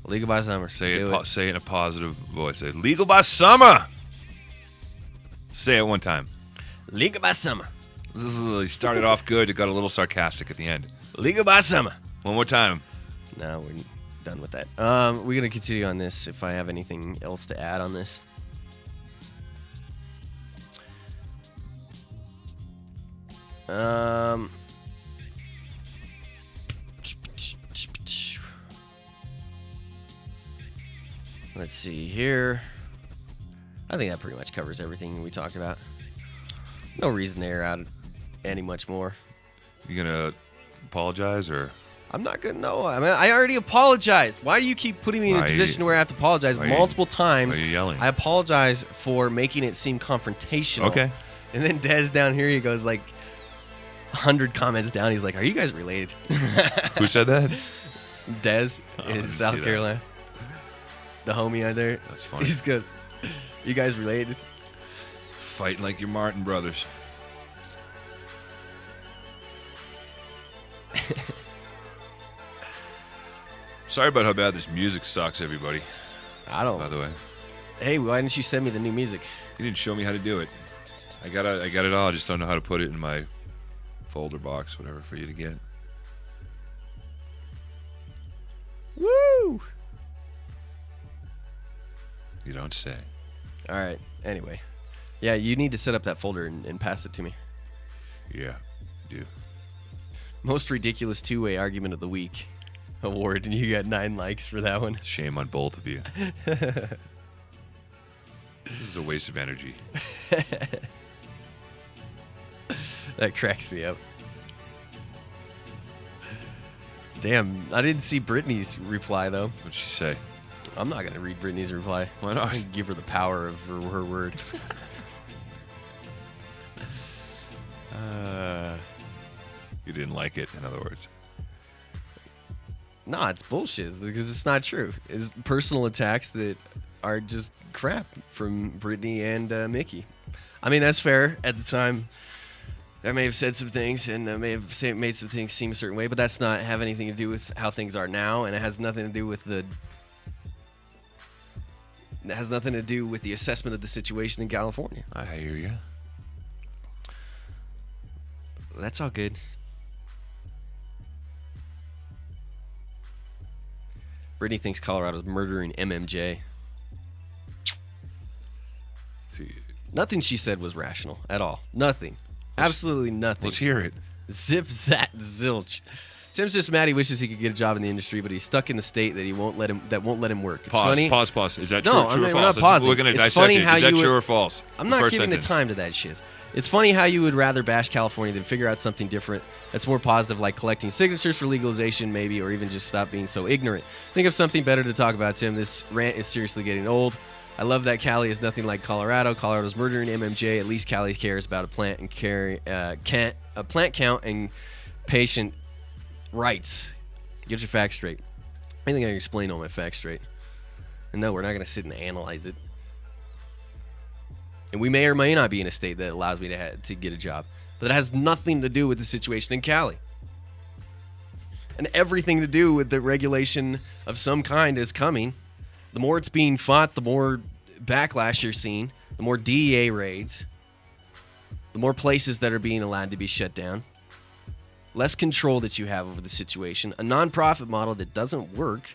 Legal by summer. Say it in a positive voice. Say legal by summer. Say it one time. Legal by summer. You started off good. It got a little sarcastic at the end. Legal by summer. One more time. No, we're done with that. We're going to continue on this if I have anything else to add on this. Let's see here. I think that pretty much covers everything we talked about. No reason to air out any much more. You gonna apologize or? I'm not gonna know. I mean, I already apologized. Why do you keep putting me in a position where I have to apologize multiple times? Why are you yelling? I apologize for making it seem confrontational. Okay. And then Des down here, he goes like 100 comments down. He's like, "Are you guys related?" Who said that? Des is South Carolina. The homie out there. That's funny. He goes, "You guys related?" Fighting like your Martin brothers. Sorry about how bad this music sucks, everybody. I don't. By the way. Hey, why didn't you send me the new music? You didn't show me how to do it. I got it all. I just don't know how to put it in my folder box, whatever, for you to get. Woo! You don't say. All right. Anyway. Yeah, you need to set up that folder and pass it to me. Yeah, I do. Most ridiculous two-way argument of the week award, and you got 9 likes for that one. Shame on both of you. This is a waste of energy. That cracks me up. Damn, I didn't see Brittany's reply, though. What'd she say? I'm not going to read Brittany's reply. Why not? Give her the power of her word. You didn't like it, in other words. Nah, it's bullshit because it's not true. It's personal attacks that are just crap from Brittany and Mickey. I mean, that's fair. At the time, I may have said some things and may have made some things seem a certain way, but that's not have anything to do with how things are now, and it has nothing to do with the assessment of the situation in California. I hear you. That's all good. Brittany thinks Colorado's murdering MMJ. Nothing she said was rational at all. Nothing. Absolutely nothing. Let's hear it. Zip, zat, zilch. Tim's just mad he wishes he could get a job in the industry, but he's stuck in the state that won't let him work. It's funny. Pause. Is that true, No, true or we're false? not pausing. We're going to It's funny dissect it. how Is that you true would- or false? I'm not First giving sentence. the time to that shiz. It's funny how you would rather bash California than figure out something different that's more positive, like collecting signatures for legalization, maybe, or even just stop being so ignorant. Think of something better to talk about, Tim. This rant is seriously getting old. I love that Cali is nothing like Colorado. Colorado's murdering MMJ. At least Cali cares about a plant count and patient rights. Get your facts straight. I think I can explain all my facts straight. And no, we're not going to sit and analyze it. And we may or may not be in a state that allows me to get a job. But it has nothing to do with the situation in Cali. And everything to do with the regulation of some kind is coming. The more it's being fought, the more backlash you're seeing, the more DEA raids, the more places that are being allowed to be shut down, less control that you have over the situation, a nonprofit model that doesn't work.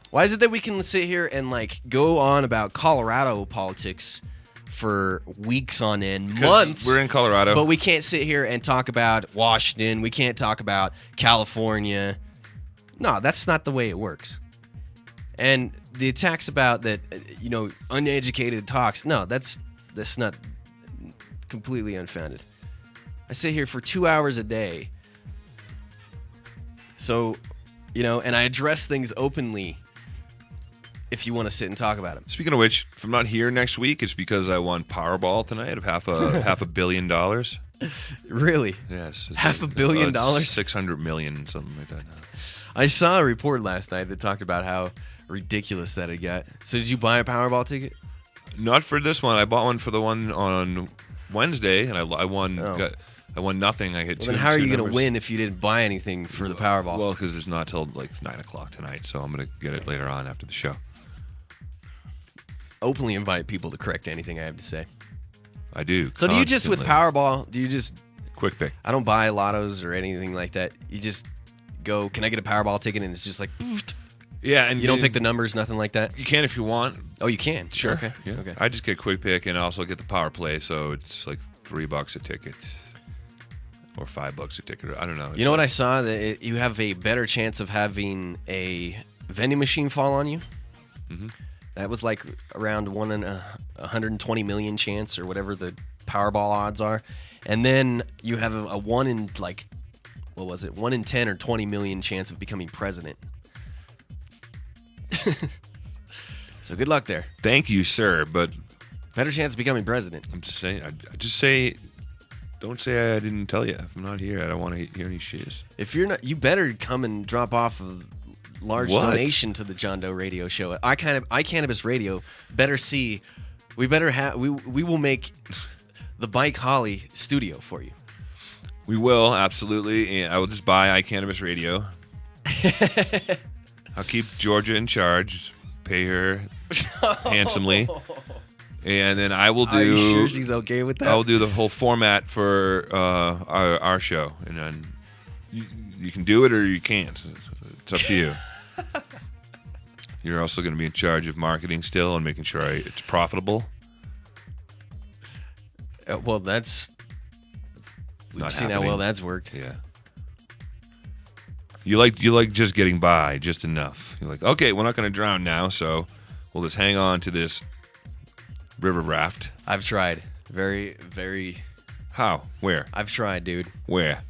Why is it that we can sit here and like go on about Colorado politics for weeks on end, months? We're in Colorado. But we can't sit here and talk about Washington. We can't talk about California. No, that's not the way it works. And the attacks about that, uneducated talks, no, that's not completely unfounded. I sit here for 2 hours a day. So, and I address things openly if you want to sit and talk about them. Speaking of which, if I'm not here next week, it's because I won Powerball tonight of half $1 billion. Really? Yes. $500 million? $600 million, something like that. I saw a report last night that talked about how ridiculous that it got. So did you buy a Powerball ticket? Not for this one. I bought one for the one on Wednesday, and I won. Oh. I won nothing. I hit Well, two. then how are you numbers. going to win if you didn't buy anything for the Powerball? Well, because it's not till like 9 o'clock tonight, so I'm going to get it later on after the show. Openly invite people to correct anything I have to say. I do. So do you just with Powerball? Do you just quick pick? I don't buy lottos or anything like that. You just go, can I get a Powerball ticket? And it's just like, yeah, and you don't pick the numbers, nothing like that. You can if you want. Oh, you can. Sure. Okay. Yeah. Okay. I just get quick pick and also get the power play, so it's like $3 a ticket or $5 a ticket. I don't know. You know what I saw? That you have a better chance of having a vending machine fall on you. Mm-hmm. That was like around 1 in 120 million chance or whatever the Powerball odds are. And then you have a 1 in like, what was it? 1 in 10 or 20 million chance of becoming president. So good luck there. Thank you, sir. But better chance of becoming president. I'm just saying. I just say, don't say I didn't tell you. If I'm not here, I don't want to hear any shiz. If you're not, you better come and drop off a large donation to the John Doe Radio Show. iCannabis Radio better see. We better have. We will make the Bike Holly studio for you. We will, absolutely. And I will just buy iCannabis Radio. I'll keep Georgia in charge, pay her handsomely, and then I will do. Are you sure she's okay with that? I will do the whole format for our show, and then you can do it or you can't. It's up to you. You're also going to be in charge of marketing still and making sure it's profitable. Well, that's. We've seen how well that's worked. Yeah. You like just getting by, just enough. You're like, okay, we're not going to drown now, so we'll just hang on to this river raft. I've tried. Very, very. How? Where? I've tried, dude. Where?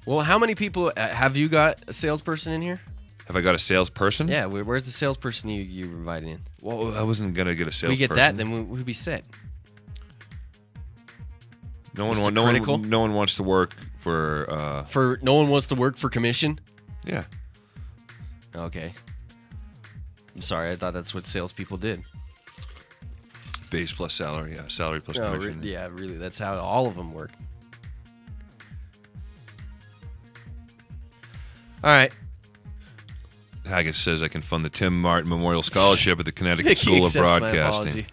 Well, how many people have you got a salesperson in here? Have I got a salesperson? Yeah. Where's the salesperson you invited in? Well, I wasn't going to get a salesperson. If we get that, then we'd be set. No one wants to work for. No one wants to work for commission. Yeah. Okay. I'm sorry. I thought that's what salespeople did. Base plus salary, yeah. Salary plus commission. Yeah, really. That's how all of them work. All right. Haggis says I can fund the Tim Martin Memorial Scholarship at the Connecticut School of Broadcasting.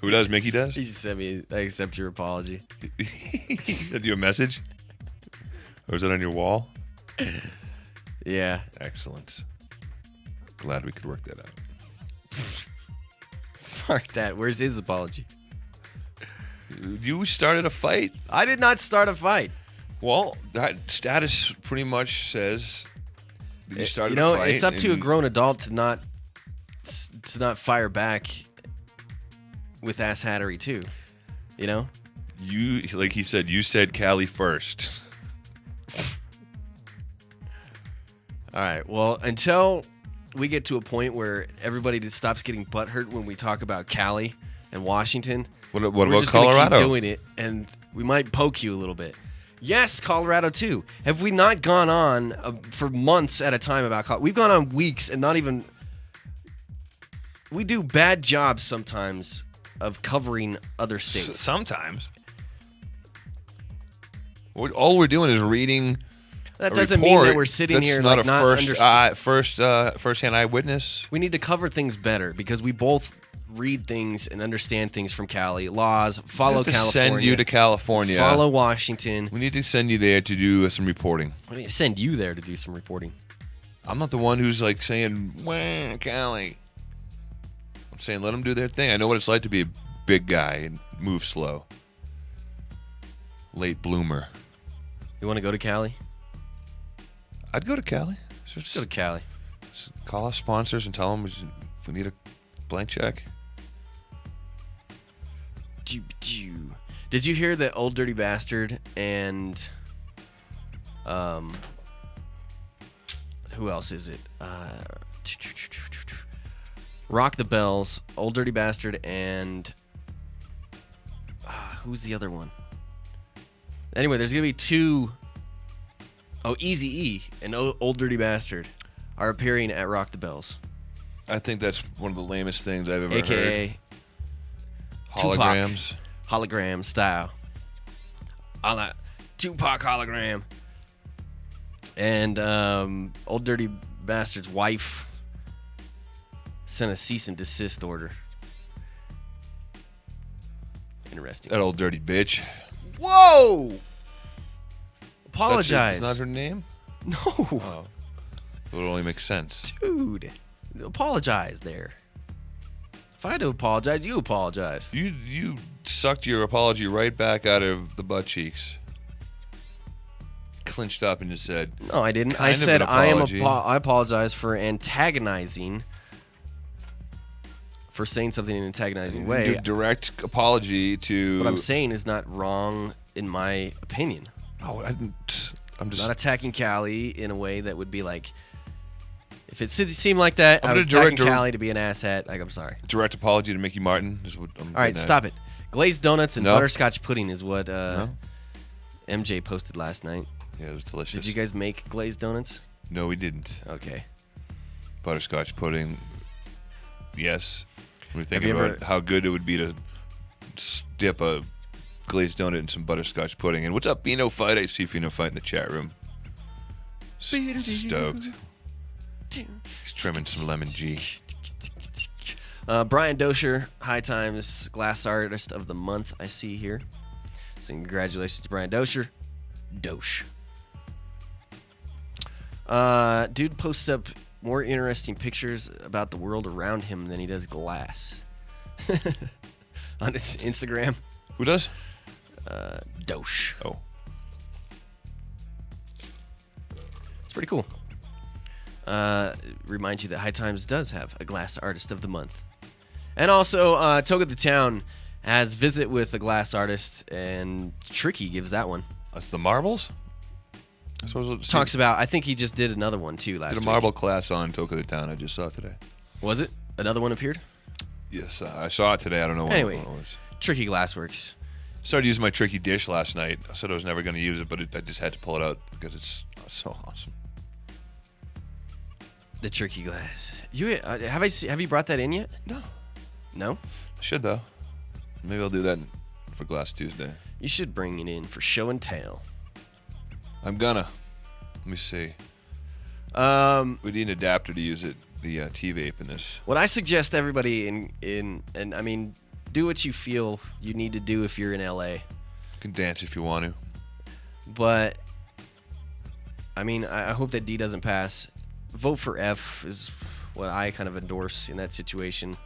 Who does? Mickey does? He just sent me, I accept your apology. Did you a message? Or is it on your wall? Yeah. Excellent. glad we could work that out. Fuck that. Where's his apology? You started a fight. I did not start a fight. Well, that status pretty much says that you started a fight. It's up to a grown adult to not fire back with asshattery too. You know? You, like he said, you said Cali first. All right. Well, until we get to a point where everybody just stops getting butthurt when we talk about Cali and Washington. What we're about just Colorado? Keep doing it, and we might poke you a little bit. Yes, Colorado too. Have we not gone on for months at a time about Colorado? We've gone on weeks and not even. We do bad jobs sometimes of covering other states. Sometimes. All we're doing is reading. That doesn't mean that we're sitting That's here not like a not first-hand eyewitness. We need to cover things better because we both read things and understand things from Cali laws. Follow We have to California. send you to California. Follow Washington. We need to send you there to do some reporting. We need to send you there to do some reporting. I'm not the one who's like saying, "Wah, Cali." I'm saying let them do their thing. I know what it's like to be a big guy and move slow. Late bloomer. You want to go to Cali? I'd go to Cali. Just go to Cali. Call our sponsors and tell them if we need a blank check. Did you hear that Old Dirty Bastard and who else is it? Rock the Bells, Old Dirty Bastard, and who's the other one? Anyway, there's gonna be two. Oh, Eazy-E and Old Dirty Bastard are appearing at Rock the Bells. I think that's one of the lamest things I've ever AKA heard. Holograms. Tupac, hologram style. A la Tupac hologram. And Old Dirty Bastard's wife sent a cease and desist order. Interesting. That old dirty bitch. Whoa! Apologize. That's not her name? No. Oh. It would only make sense. Dude, apologize there. If I had to apologize, you apologize. You sucked your apology right back out of the butt cheeks. Clinched up and just said, no, I didn't. I said I apologize for antagonizing, for saying something in an antagonizing way. Your direct apology to what I'm saying is not wrong in my opinion. Oh, I'm just not attacking Cali in a way that would be like, if it seemed like that, I was attacking Cali to be an asshat. Like, I'm sorry. Direct apology to Mickey Martin is what I'm all right, stop it. Glazed donuts and butterscotch pudding is what MJ posted last night. Yeah, it was delicious. Did you guys make glazed donuts? No, we didn't. Okay. Butterscotch pudding. Yes. We're thinking about how good it would be to dip a glazed donut in some butterscotch pudding. And what's up, Bino Fight? I see Bino Fight in the chat room. Stoked. He's trimming some lemon G. Brian Dosher, High Times Glass Artist of the Month, I see here. So congratulations to Brian Dosher. Dosh. Dude posts up more interesting pictures about the world around him than he does glass. On his Instagram. Who does? Dosh. Oh. It's pretty cool. Remind you that High Times does have a Glass Artist of the Month. And also, Toga the Town has Visit with the Glass Artist, and Tricky gives that one. That's the marbles? Talks about, I think he just did another one too last week. Did a marble class on Toga the Town I just saw today. Was it? Another one appeared? Yes, I saw it today. I don't know what anyway, it was. Tricky Glassworks. Started using my Tricky dish last night. I said I was never going to use it, but I just had to pull it out because it's so awesome. The Tricky Glass. Have you brought that in yet? No. No? I should though. Maybe I'll do that for Glass Tuesday. You should bring it in for show and tell. I'm gonna. Let me see. We need an adapter to use it. The T-Vape in this. What I suggest everybody and I mean, do what you feel you need to do if you're in LA. You can dance if you want to. But I mean, I hope that D doesn't pass. Vote for F is what I kind of endorse in that situation.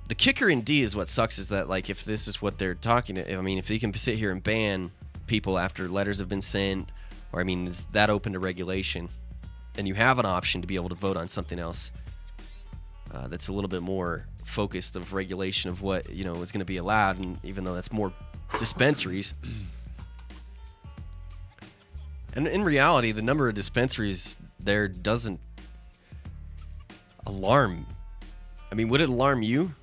The kicker in D is what sucks is that, like, if this is what they're talking, I mean, if you can sit here and ban people after letters have been sent, or I mean, is that open to regulation, and you have an option to be able to vote on something else that's a little bit more focused of regulation of what, you know, is going to be allowed, and even though that's more dispensaries. And in reality, the number of dispensaries there doesn't alarm. I mean, would it alarm you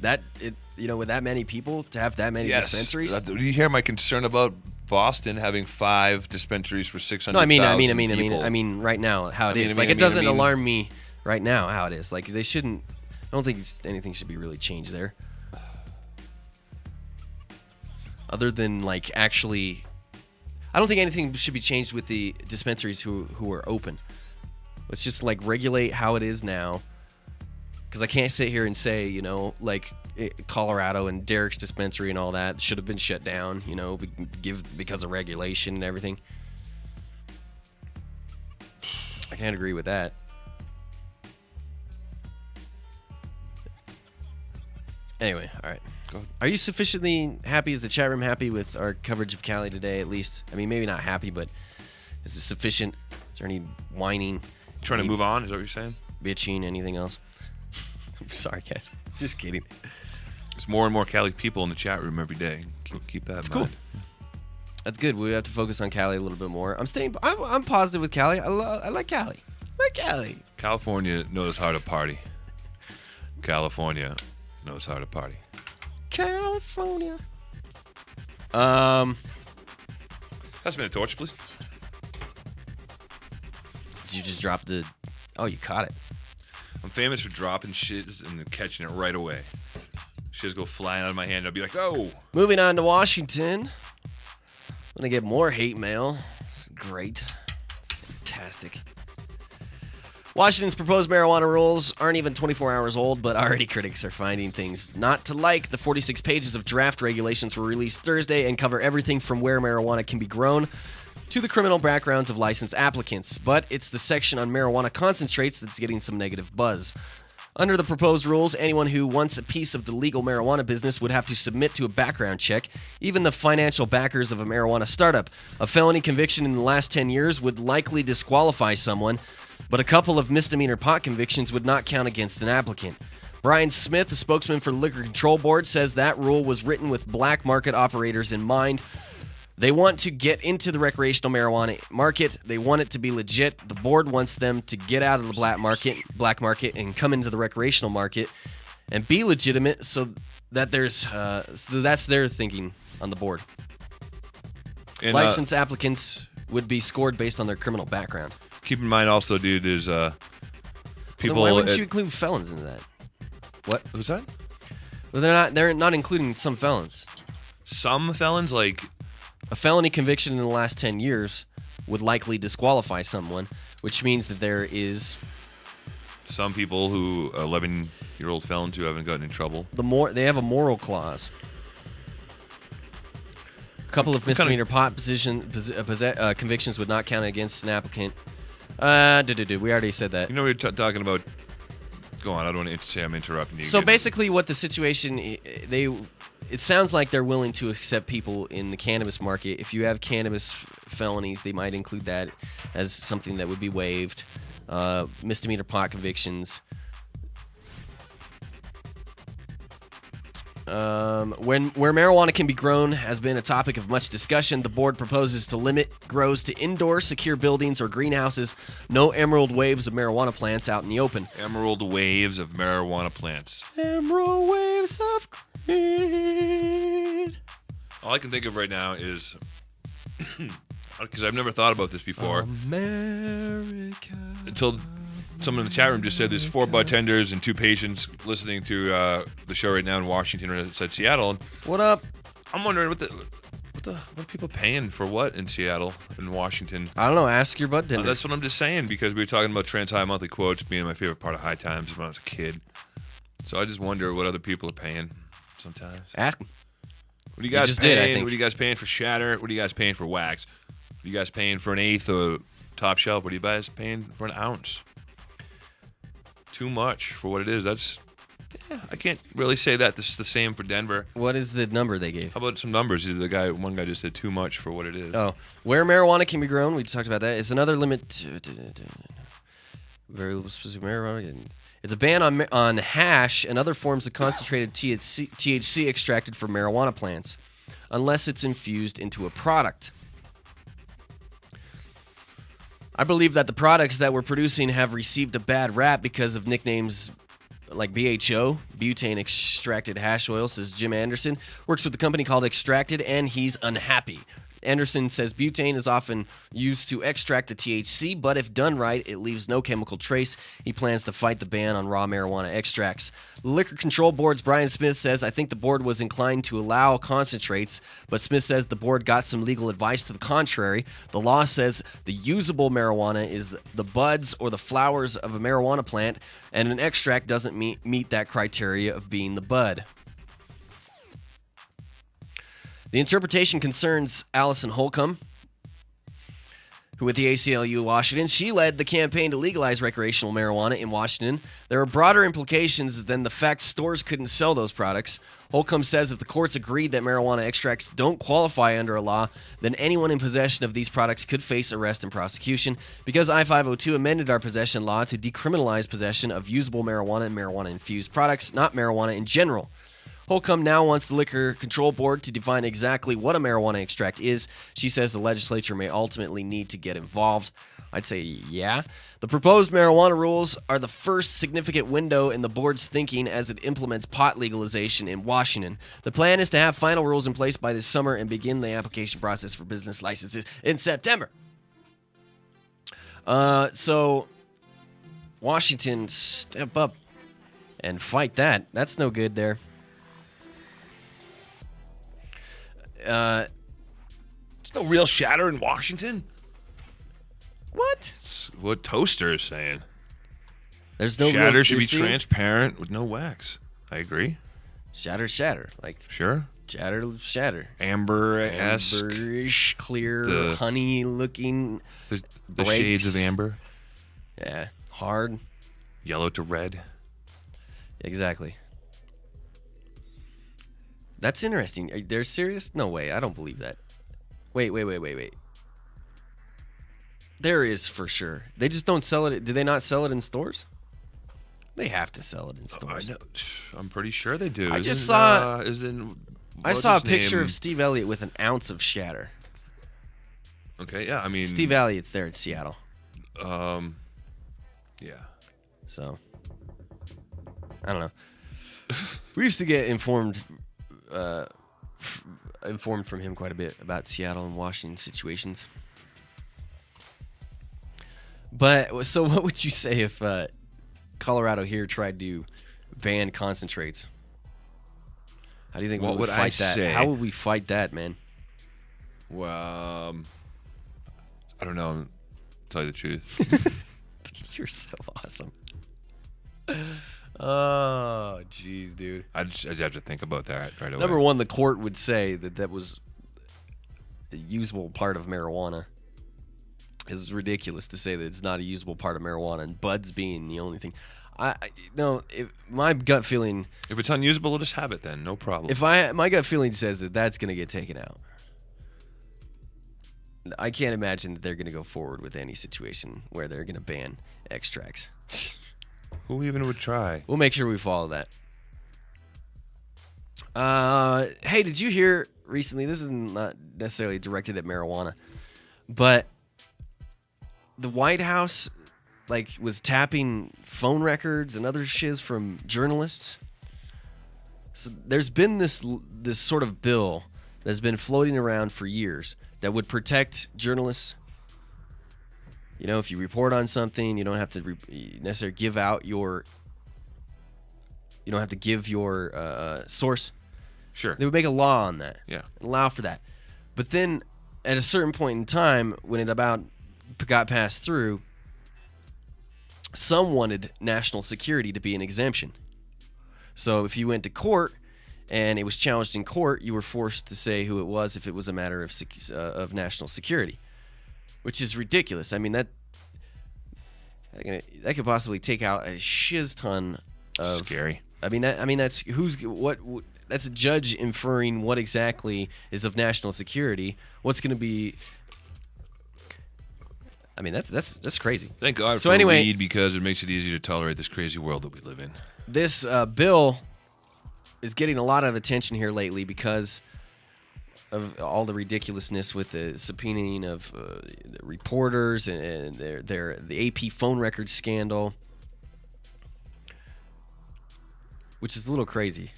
that it, you know, with that many people to have that many dispensaries? Do you hear my concern about Boston having 5 dispensaries for 600,000 No, people? I mean, right now how it is. Like, it doesn't alarm me right now how it is. Like, they shouldn't. I don't think anything should be really changed there, other than like actually. I don't think anything should be changed with the dispensaries who are open. Let's just like regulate how it is now. Because I can't sit here and say, you know, like Colorado and Derek's dispensary and all that should have been shut down, you know, because of regulation and everything. I can't agree with that. Anyway, all right. Are you sufficiently happy? Is the chat room happy with our coverage of Cali today, at least? I mean, maybe not happy, but is it sufficient? Is there any whining? Trying to move on? Is that what you're saying? Bitching? Anything else? I'm sorry, guys. Just kidding. There's more and more Cali people in the chat room every day. Keep that in mind. Cool. That's good. We have to focus on Cali a little bit more. I'm positive with Cali. I like Cali. I like Cali. California knows how to party. California knows how to party. California. Pass me the torch, please. Did you just drop the... Oh, you caught it. I'm famous for dropping shits and then catching it right away. Shits go flying out of my hand. I'll be like, oh. Moving on to Washington. I'm going to get more hate mail. Great. Fantastic. Washington's proposed marijuana rules aren't even 24 hours old, but already critics are finding things not to like. The 46 pages of draft regulations were released Thursday and cover everything from where marijuana can be grown to the criminal backgrounds of licensed applicants. But it's the section on marijuana concentrates that's getting some negative buzz. Under the proposed rules, anyone who wants a piece of the legal marijuana business would have to submit to a background check. Even the financial backers of a marijuana startup. A felony conviction in the last 10 years would likely disqualify someone, but a couple of misdemeanor pot convictions would not count against an applicant. Brian Smith, a spokesman for the Liquor Control Board, says that rule was written with black market operators in mind. They want to get into the recreational marijuana market. They want it to be legit. The board wants them to get out of the black market and come into the recreational market and be legitimate, so that there's so that's their thinking on the board. And, licensed applicants would be scored based on their criminal background. Keep in mind also, dude, there's people. Well, why wouldn't you include felons into that? What? Who's that? Well, they're not including some felons. Some felons, like a felony conviction in the last 10 years would likely disqualify someone, which means that there is some people who 11-year-old felons who haven't gotten in trouble. They have a moral clause. A couple of misdemeanor pot convictions would not count against an applicant. We already said that. You know, we were talking about. Go on. I don't want to say I'm interrupting you. So basically, what the situation it sounds like they're willing to accept people in the cannabis market. If you have cannabis felonies, they might include that as something that would be waived. Misdemeanor pot convictions. Where marijuana can be grown has been a topic of much discussion. The board proposes to limit grows to indoor, secure buildings or greenhouses. No emerald waves of marijuana plants out in the open. Emerald waves of marijuana plants. Emerald waves of greed. All I can think of right now is, because I've never thought about this before. America. Until someone in the chat room just said there's 4 bartenders and 2 patients listening to the show right now in Washington or outside Seattle. What up? I'm wondering what are people paying for what in Seattle and Washington? I don't know. Ask your bartender. That's what I'm just saying, because we were talking about Trans High Monthly Quotes being my favorite part of High Times when I was a kid. So I just wonder what other people are paying sometimes. Ask them. What are you guys paying? What are you guys paying for shatter? What are you guys paying for wax? What are you guys paying for an eighth of top shelf. What do you guys paying for an ounce? Too much for what it is. I can't really say that this is the same for Denver. What is the number they gave? How about some numbers? One guy just said too much for what it is. Oh, where marijuana can be grown, we talked about that. It's another limit. Very specific marijuana. It's a ban on hash and other forms of concentrated THC extracted from marijuana plants, unless it's infused into a product. I believe that the products that we're producing have received a bad rap because of nicknames like BHO, butane extracted hash oil, says Jim Anderson. Works with a company called Extracted, and he's unhappy. Anderson says butane is often used to extract the THC, but if done right, it leaves no chemical trace. He plans to fight the ban on raw marijuana extracts. The Liquor Control Board's Brian Smith says, I think the board was inclined to allow concentrates, but Smith says the board got some legal advice to the contrary. The law says the usable marijuana is the buds or the flowers of a marijuana plant, and an extract doesn't meet that criteria of being the bud. The interpretation concerns Allison Holcomb, who with the ACLU Washington, she led the campaign to legalize recreational marijuana in Washington. There are broader implications than the fact stores couldn't sell those products. Holcomb says if the courts agreed that marijuana extracts don't qualify under a law, then anyone in possession of these products could face arrest and prosecution. Because I-502 amended our possession law to decriminalize possession of usable marijuana and marijuana-infused products, not marijuana in general. Holcomb now wants the Liquor Control Board to define exactly what a marijuana extract is. She says the legislature may ultimately need to get involved. I'd say, yeah. The proposed marijuana rules are the first significant window in the board's thinking as it implements pot legalization in Washington. The plan is to have final rules in place by this summer and begin the application process for business licenses in September. So, Washington, step up and fight that. That's no good there. There's no real shatter in Washington. What? That's what Toaster is saying. There's no shatter should be transparent with no wax. I agree. Shatter. Like sure. Shatter. Amber-esque. Amberish, clear, honey-looking. The shades of amber. Yeah. Hard. Yellow to red. Exactly. That's interesting. They're serious? No way. I don't believe that. Wait. There is for sure. They just don't sell it. Do they not sell it in stores? They have to sell it in stores. I'm pretty sure they do. I saw a picture of Steve Elliott with an ounce of shatter. Okay, yeah. I mean, Steve Elliott's there in Seattle. Yeah. So, I don't know. We used to get informed from him quite a bit about Seattle and Washington situations. But so what would you say if Colorado here tried to ban concentrates? How do you think we would fight that? How would we fight that, man? Well, I don't know. To tell you the truth. You're so awesome. Oh, jeez, dude. I'd have to think about that right away. Number one, the court would say that was a usable part of marijuana. It's ridiculous to say that it's not a usable part of marijuana, and buds being the only thing. My gut feeling. If it's unusable, let us have it then. No problem. My gut feeling says that that's going to get taken out. I can't imagine that they're going to go forward with any situation where they're going to ban extracts. Who even would try? We'll make sure we follow that. Hey, did you hear recently? This is not necessarily directed at marijuana, but the White House was tapping phone records and other shiz from journalists. So there's been this sort of bill that's been floating around for years that would protect journalists. You know, if you report on something, you don't have to necessarily give out your. You don't have to give your source. Sure. They would make a law on that. Yeah. Allow for that. But then, at a certain point in time, when it about got passed through, some wanted national security to be an exemption. So if you went to court and it was challenged in court, you were forced to say who it was if it was a matter of national security. which is ridiculous. I mean, that could possibly take out a shiz ton of... Scary. That's that's a judge inferring what exactly is of national security. What's going to be... I mean, that's crazy. Thank God so for anyway, weed, because it makes it easy to tolerate this crazy world that we live in. This bill is getting a lot of attention here lately because of all the ridiculousness with the subpoenaing of the reporters and the AP phone record scandal, which is a little crazy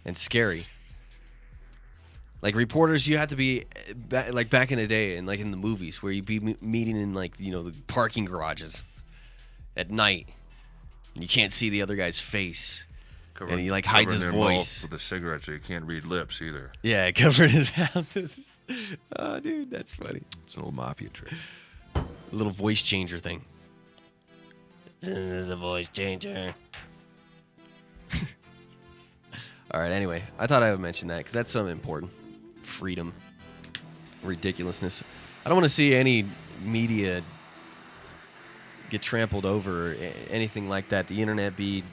and scary. Like reporters, you have to be like back in the day and like in the movies where you'd be meeting in like, you know, the parking garages at night. And you can't see the other guy's face. And he like hides his voice with a cigarette, so you can't read lips either. Yeah, covered his mouth. Oh, dude, that's funny. It's an old mafia trick. A little voice changer thing. This is a voice changer. All right, anyway, I thought I would mention that because that's something important. Freedom. Ridiculousness. I don't want to see any media get trampled over, anything like that. The internet be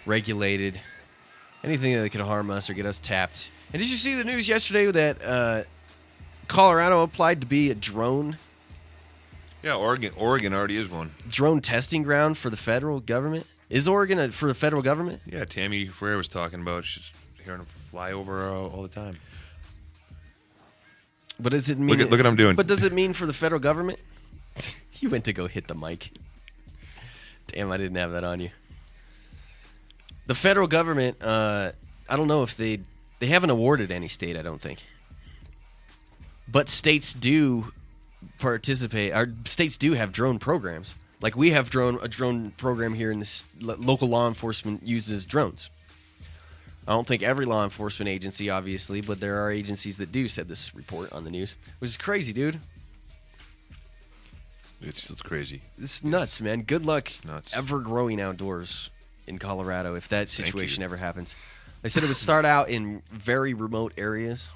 regulated. Anything that could harm us or get us tapped. And did you see the news yesterday that Colorado applied to be a drone? Yeah, Oregon already is one. Drone testing ground for the federal government? Is Oregon for the federal government? Yeah, Tammy Frere was talking about she's hearing them fly over all the time. But does it mean... Look at what I'm doing. But does it mean for the federal government? You went to go hit the mic. Damn, I didn't have that on you. The federal government, I don't know if they haven't awarded any state, I don't think. But states do participate. Our states do have drone programs. Like we have a drone program here in this local law enforcement uses drones. I don't think every law enforcement agency, obviously, but there are agencies that do, said this report on the news. Which is crazy, dude. It's crazy. It's nuts, man. Good luck nuts. Ever growing outdoors in Colorado if that situation ever happens. They said it would start out in very remote areas.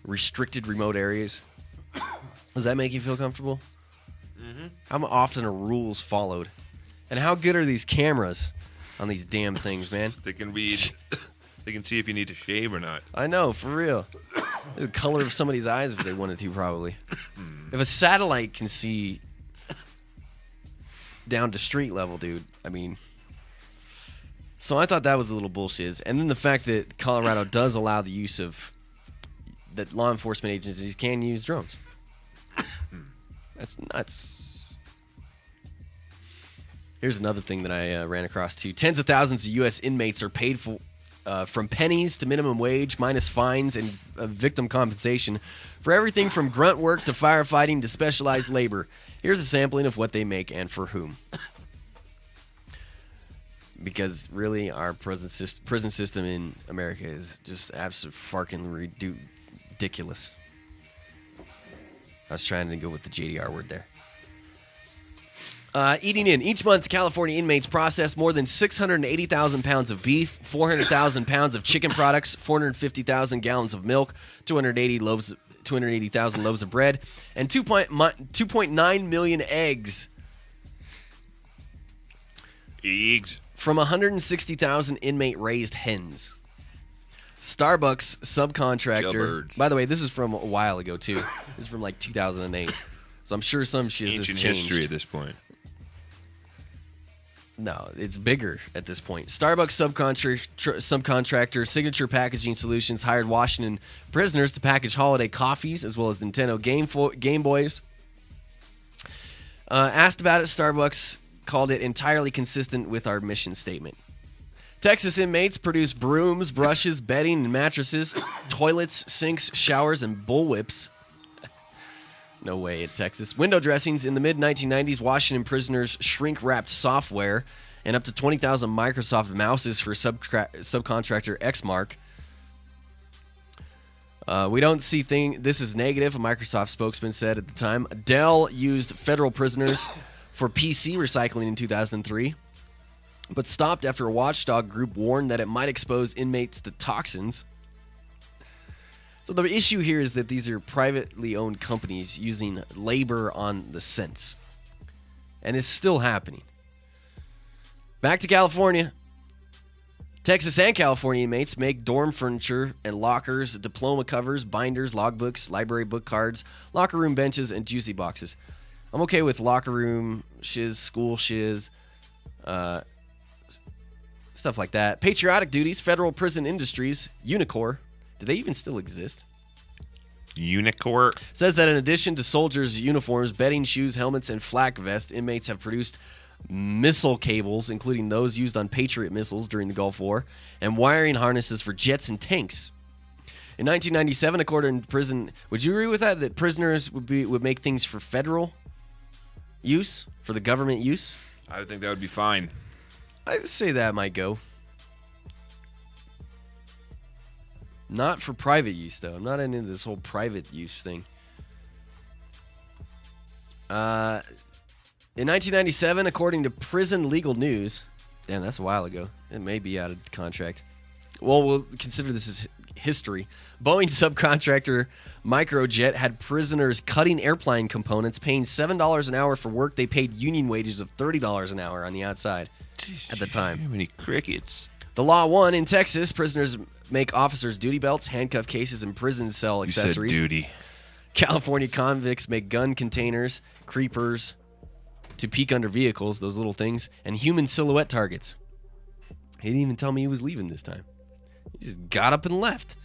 Restricted remote areas. Does that make you feel comfortable? Mm-hmm. How often are rules followed? And how good are these cameras on these damn things, man? They can read. They can see if you need to shave or not. I know, for real. The color of somebody's eyes if they wanted to, probably. If a satellite can see down to street level, dude, I mean... So I thought that was a little bullshit. And then the fact that Colorado does allow the use of... that law enforcement agencies can use drones. That's nuts. Here's another thing that I ran across, too. Tens of thousands of U.S. inmates are paid for... from pennies to minimum wage, minus fines and victim compensation for everything from grunt work to firefighting to specialized labor. Here's a sampling of what they make and for whom. Because really, our prison system in America is just absolutely fucking ridiculous. I was trying to go with the JDR word there. Eating in. Each month, California inmates process more than 680,000 pounds of beef, 400,000 pounds of chicken products, 450,000 gallons of milk, 280,000 loaves of bread, and 2.9 million eggs. Eggs. From 160,000 inmate-raised hens. Starbucks subcontractor... Jailbirds. By the way, this is from a while ago, too. This is from like 2008. So I'm sure some shit has changed. Ancient history at this point. No, it's bigger at this point. Starbucks subcontractor Signature Packaging Solutions hired Washington prisoners to package holiday coffees as well as Nintendo Game Boys. Asked about it, Starbucks called it entirely consistent with our mission statement. Texas inmates produce brooms, brushes, bedding, and mattresses, toilets, sinks, showers, and bullwhips. No way at Texas. Window dressings. In the mid-1990s, Washington prisoners shrink-wrapped software and up to 20,000 Microsoft mouses for subcontractor Xmark. We don't see this is negative, a Microsoft spokesman said at the time. Dell used federal prisoners for PC recycling in 2003, but stopped after a watchdog group warned that it might expose inmates to toxins. So the issue here is that these are privately owned companies using labor on the cents. And it's still happening. Back to California. Texas and California inmates make dorm furniture and lockers, diploma covers, binders, logbooks, library book cards, locker room benches, and juicy boxes. I'm okay with locker room shiz, school shiz, stuff like that. Patriotic duties, Federal Prison Industries, Unicor. Do they even still exist? Unicor says that in addition to soldiers' uniforms, bedding, shoes, helmets, and flak vests, inmates have produced missile cables, including those used on Patriot missiles during the Gulf War, and wiring harnesses for jets and tanks. In 1997, according to prison, would you agree with that? That prisoners would make things for federal use, for the government use? I think that would be fine. I'd say that might go. Not for private use, though. I'm not into this whole private use thing. In 1997, according to Prison Legal News, damn, that's a while ago. It may be out of contract. Well, we'll consider this as history. Boeing subcontractor Microjet had prisoners cutting airplane components, paying $7 an hour for work they paid union wages of $30 an hour on the outside at the time. Too many crickets. The law won in Texas. Prisoners make officers' duty belts, handcuff cases, and prison cell accessories. You said duty. California convicts make gun containers, creepers to peek under vehicles, those little things, and human silhouette targets. He didn't even tell me he was leaving this time. He just got up and left.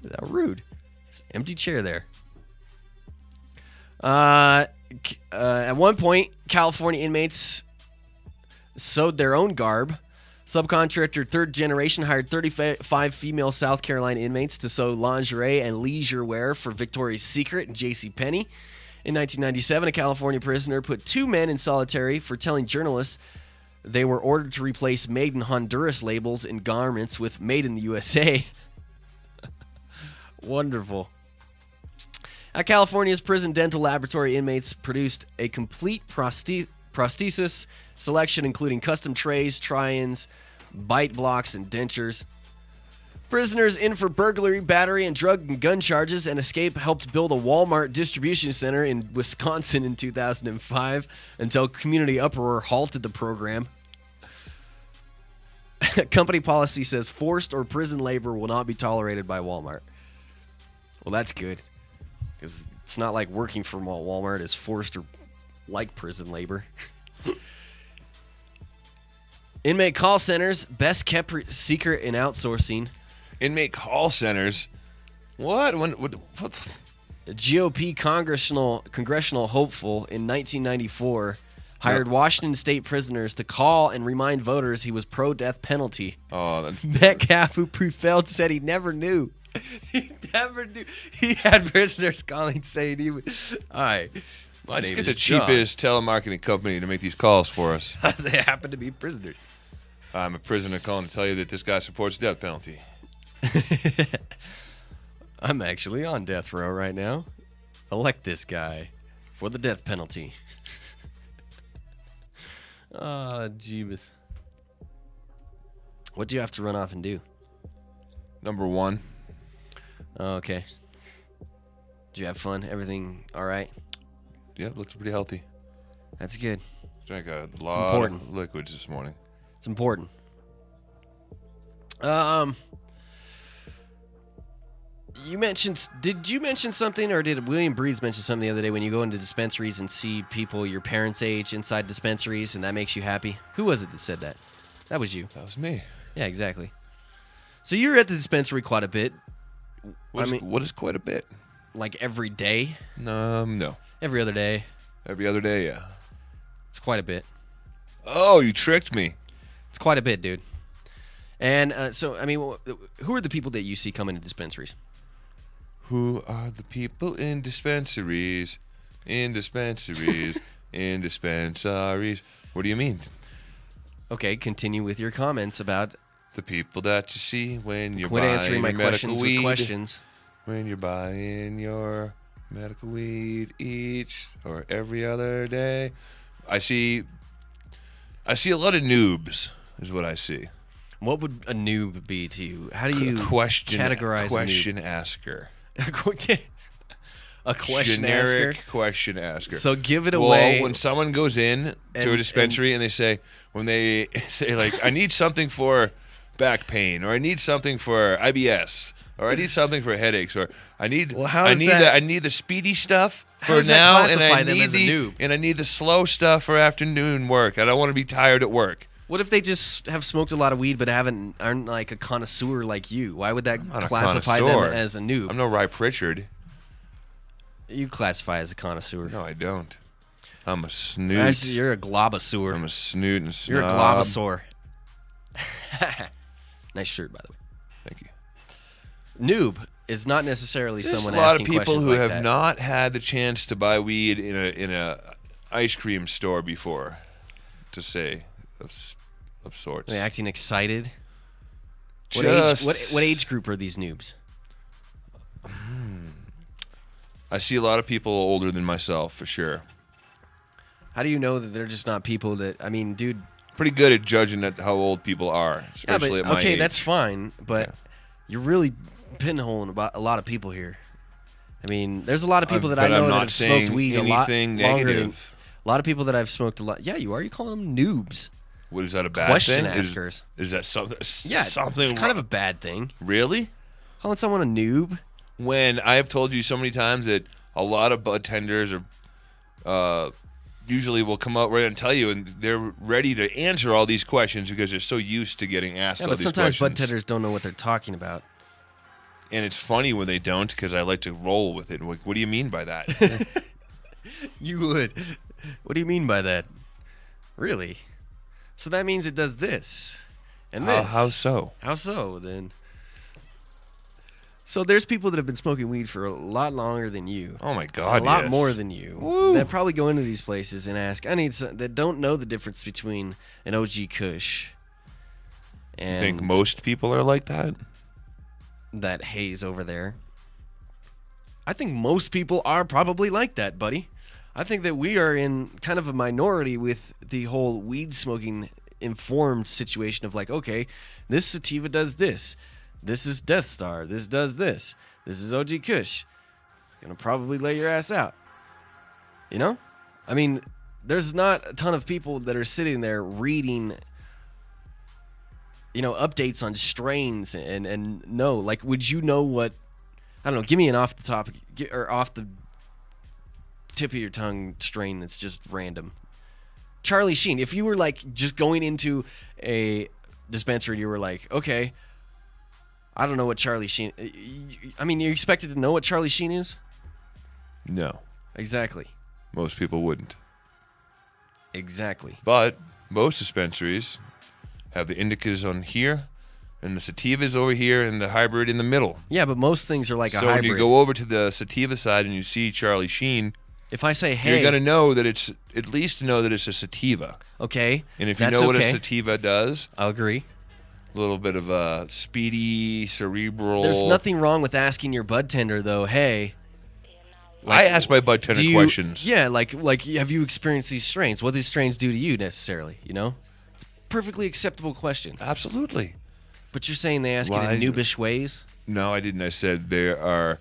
That's how rude. Empty chair there. At one point, California inmates sewed their own garb. Subcontractor Third Generation hired 35 female South Carolina inmates to sew lingerie and leisure wear for Victoria's Secret and JCPenney. In 1997, a California prisoner put 2 men in solitary for telling journalists they were ordered to replace Made in Honduras labels in garments with Made in the USA. Wonderful. At California's prison dental laboratory, inmates produced a complete prosthesis selection, including custom trays, try-ins, bite blocks, and dentures. Prisoners in for burglary, battery, and drug and gun charges and escape helped build a Walmart distribution center in Wisconsin in 2005 until community uproar halted the program. Company policy says forced or prison labor will not be tolerated by Walmart. Well, that's good, because it's not like working for Walmart is forced or like prison labor. Inmate call centers, best kept secret in outsourcing. Inmate call centers? What? What? A GOP congressional hopeful in 1994 hired Washington state prisoners to call and remind voters he was pro-death penalty. Oh, Metcalf, who prevailed, said he never knew. He never knew. He had prisoners calling saying he was... All right. My name is the John. cheapest telemarketing company to make these calls for us. They happen to be prisoners. I'm a prisoner calling to tell you that this guy supports death penalty. I'm actually on death row right now. Elect this guy for the death penalty. Oh, Jeebus. What'd you have to run off and do? Number 1. Oh, okay. Did you have fun? Everything all right? Yep, looks pretty healthy. That's good. Drank a lot of liquids this morning. It's important. Did you mention something, or did William Breeze mention something the other day when you go into dispensaries and see people your parents' age inside dispensaries and that makes you happy? Who was it that said that? That was you. That was me. Yeah, exactly. So you're at the dispensary quite a bit. What is quite a bit? Like every day? No. Every other day? Every other day, yeah. It's quite a bit. Oh, you tricked me. It's quite a bit, dude. And who are the people that you see come into dispensaries? Who are the people in dispensaries? In dispensaries. In dispensaries. What do you mean? Okay, continue with your comments about... The people that you see when you're quit buying answering my your questions medical weed. with questions. When you're buying your medical weed each or every other day. I see a lot of noobs is what I see. What would a noob be to you? How do you categorize question a noob? asker. A question generic asker. question asker. So give it away. Well, when someone goes in to a dispensary and they say, like, I need something for back pain, or I need something for IBS, or I need something for headaches, or I need the speedy stuff for now, and I need the slow stuff for afternoon work. I don't want to be tired at work. What if they just have smoked a lot of weed but aren't like a connoisseur like you? Why would that classify them as a noob? I'm no Ry Pritchard. You classify as a connoisseur. No, I don't. I'm a snoot. You're a globosaur. I'm a snoot and a snob. You're a globosaur. Nice shirt, by the way. Thank you. Noob is not necessarily someone asking questions like that. There's a lot of people who have not had the chance to buy weed in a ice cream store before, to say, of sorts. Are they acting excited? What age group are these noobs? I see a lot of people older than myself, for sure. How do you know that they're just not people that... I mean, dude... Pretty good at judging how old people are, especially at my age. Okay, that's fine, but you're really pinholing a lot of people here. I mean, there's a lot of people that I know that have smoked weed a lot longer than... A lot of people that I've smoked a lot... Yeah, you are. You're calling them noobs. What, is that a bad Question thing? askers. Is that something? Yeah, something it's kind of a bad thing. Really? Calling someone a noob? When I have told you so many times that a lot of bud tenders usually will come out right and tell you, and they're ready to answer all these questions because they're so used to getting asked all these questions. Yeah, but sometimes bud tenders don't know what they're talking about. And it's funny when they don't, because I like to roll with it. Like, what do you mean by that? You would. What do you mean by that? Really? So that means it does this and this. How so? How so, then? So there's people that have been smoking weed for a lot longer than you. Oh, my God, A lot yes. more than you. Woo. That probably go into these places and ask, that don't know the difference between an OG Kush and... You think most people are like that? That haze over there. I think most people are probably like that, buddy. I think that we are in kind of a minority with the whole weed smoking informed situation of like, okay, this sativa does this. This is Death Star. This does this. This is OG Kush. It's going to probably lay your ass out. You know? I mean, there's not a ton of people that are sitting there reading, updates on strains and know. Like, would you know what, I don't know, give me an off the tip of your tongue strain that's just random. Charlie Sheen. If you were like just going into a dispensary and you were like, okay, I don't know what Charlie Sheen... I mean, you're expected to know what Charlie Sheen is? No. Exactly. Most people wouldn't. Exactly. But most dispensaries have the indicas on here, and the sativas over here, and the hybrid in the middle. Yeah, but most things are like a hybrid. So when you go over to the sativa side and you see Charlie Sheen... If I say, hey... You're going to know that it's... At least know that it's a sativa. Okay. And if you know what a sativa does... I'll agree. A little bit of a speedy, cerebral... There's nothing wrong with asking your bud tender, though, hey... I ask my bud tender questions. Yeah, like have you experienced these strains? What do these strains do to you, necessarily, It's a perfectly acceptable question. Absolutely. But you're saying they ask it in noobish ways? No, I didn't. I said there are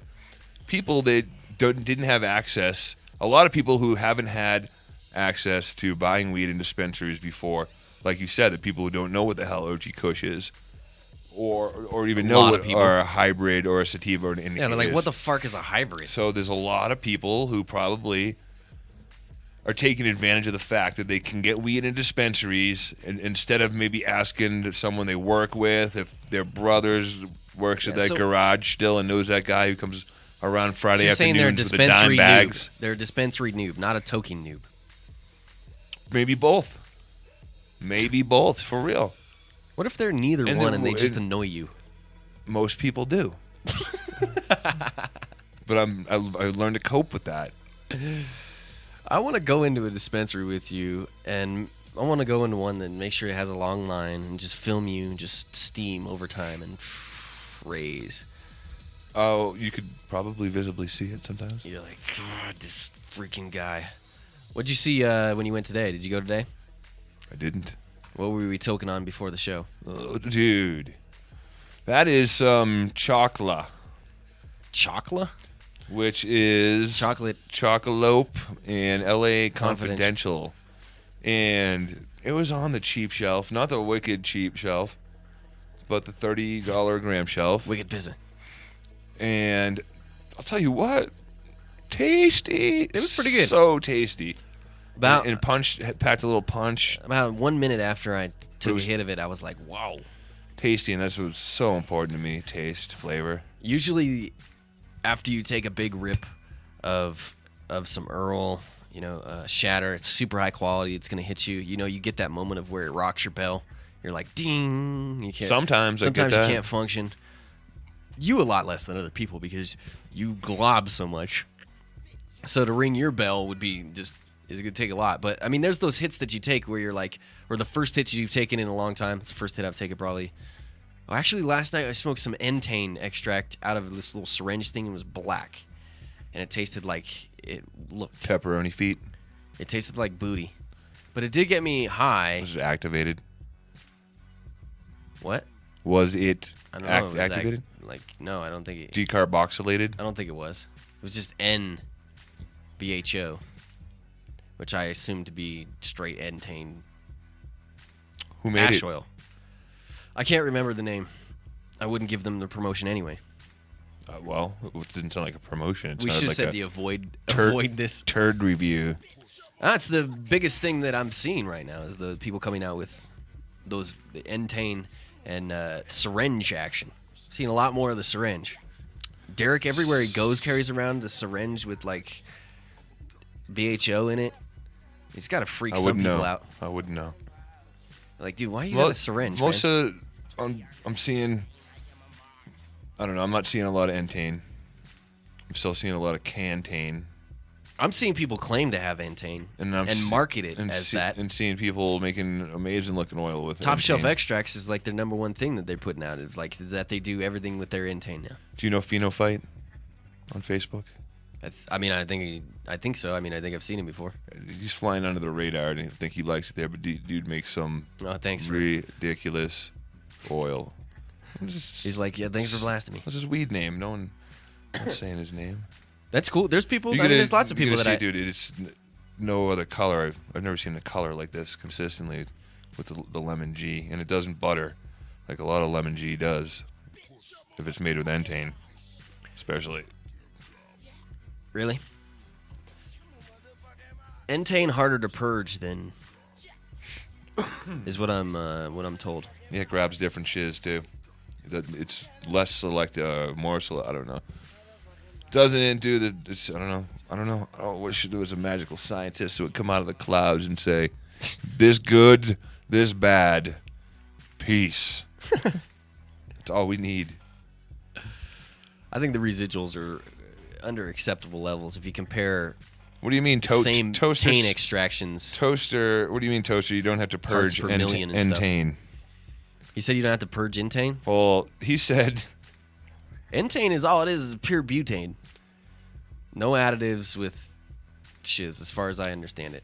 people that didn't have access... A lot of people who haven't had access to buying weed in dispensaries before, like you said, the people who don't know what the hell OG Kush is, or even know what are a hybrid or a sativa or an indica. Yeah, they're like, what the fuck is a hybrid? So there's a lot of people who probably are taking advantage of the fact that they can get weed in dispensaries, and instead of maybe asking someone they work with, if their brothers works at that garage still and knows that guy who comes around Friday afternoons with the dime bags. They're a dispensary noob, not a token noob. Maybe both. Maybe both, for real. What if they're neither one and they just annoy you? Most people do. But I learned to cope with that. I want to go into a dispensary with you, and I want to go into one that make sure it has a long line and just film you and just steam over time and raise. Oh, you could probably visibly see it sometimes. You're like, God, this freaking guy. What'd you see when you went today? Did you go today? I didn't. What were we toking on before the show? Oh, dude. That is some chocolate. Chocolate? which is Chocolate. Chocolope and LA Confidential. And it was on the cheap shelf, not the wicked cheap shelf, but the $30 gram shelf. Wicked busy. And I'll tell you what, tasty. It was pretty good. So tasty. About and packed a little punch. About 1 minute after I took a hit of it, I was like, wow. Tasty, and that's what's so important to me, taste, flavor. Usually after you take a big rip of some Earl, shatter, it's super high quality, it's going to hit you. You get that moment of where it rocks your bell. You're like, ding. You can't, sometimes you can't function. You a lot less than other people because you glob so much. So to ring your bell is going to take a lot. But, I mean, there's those hits that you take where you're like, or the first hits you've taken in a long time. It's the first hit I've taken probably. Oh, actually, last night I smoked some Entane extract out of this little syringe thing. It was black. And it tasted like it looked. Pepperoni feet. It tasted like booty. But it did get me high. Was it activated? What? Was it I don't know. It was activated? No, I don't think it. Decarboxylated? I don't think it was. It was just N-BHO, which I assumed to be straight Entane. Who made ash it? Oil. I can't remember the name. I wouldn't give them the promotion anyway. Well, it didn't sound like a promotion. We should have said the avoid this. Turd review. That's the biggest thing that I'm seeing right now is the people coming out with the Entane and syringe action. Seeing a lot more of the syringe. Derek, everywhere he goes, carries around the syringe with like BHO in it. He's got to freak some people out. I wouldn't know. Like, dude, why you got a syringe? I'm seeing. I don't know. I'm not seeing a lot of Entane. I'm still seeing a lot of Cantane. I'm seeing people claim to have Entane and market it as that. And seeing people making amazing looking oil with Top Entane. Shelf Extracts is like their number one thing that they're putting out. Is like that they do everything with their Entane now. Do you know Phenophyte on Facebook? I think so. I mean, I think I've seen him before. He's flying under the radar. I don't think he likes it there, but dude makes some ridiculous oil. He's like, yeah, thanks for blasting me. What's his weed name? No one's saying his name. That's cool. There's people. There's lots of people that dude, it's no other color. I've never seen a color like this consistently with the lemon G, and it doesn't butter like a lot of lemon G does if it's made with Entane, especially. Really? Entane harder to purge than is what I'm told. Yeah, it grabs different shiz too. It's less selective, more select. I don't know. Doesn't do the. I don't know. Oh, what should do is a magical scientist who would come out of the clouds and say, "This good, this bad, peace." That's all we need. I think the residuals are under acceptable levels if you compare. What do you mean same Tane extractions? Toaster. What do you mean toaster? You don't have to purge Entane. He said you don't have to purge Entane? Well, he said Entane is all it is pure butane. No additives with shiz, as far as I understand it.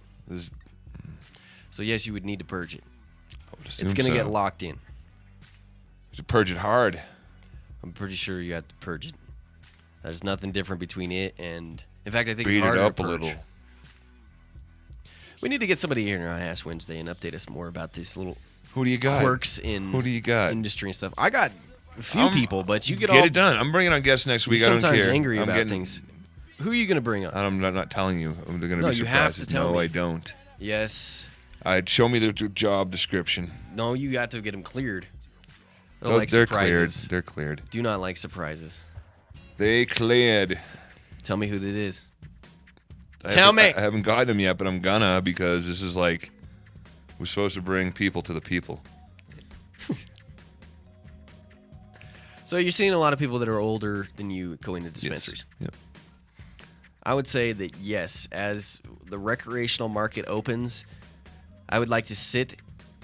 So yes, you would need to purge it. It's going to get locked in. You should purge it hard. I'm pretty sure you have to purge it. There's nothing different between it and... In fact, I think Beat it's harder it up to purge. a little. We need to get somebody here on Ash Wednesday and update us more about these little Who do you got? quirks in Who do you got? industry and stuff. I got a few people, but you get it done. I'm bringing on guests next week. I don't care. Sometimes angry about things. Who are you going to bring on? I'm not telling you. I'm going to be surprised. You have to tell me. No, I don't. Yes. Show me the job description. No, you got to get them cleared. They're cleared. They're cleared. Do not like surprises. They cleared. Tell me who that is. Tell me. I haven't gotten them yet, but I'm gonna because this is like we're supposed to bring people to the people. So you're seeing a lot of people that are older than you go into dispensaries. Yes. Yep. I would say that yes, as the recreational market opens, I would like to sit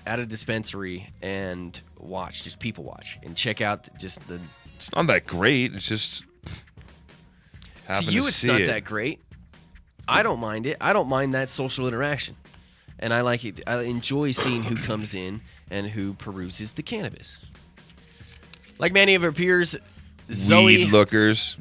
at a dispensary and watch, just people watch, and check out just the... It's not that great. It's just... To you, it's not that great. I don't mind it. I don't mind that social interaction. And I like it. I enjoy seeing who comes in and who peruses the cannabis. Like many of our peers, Zoe... Weed lookers.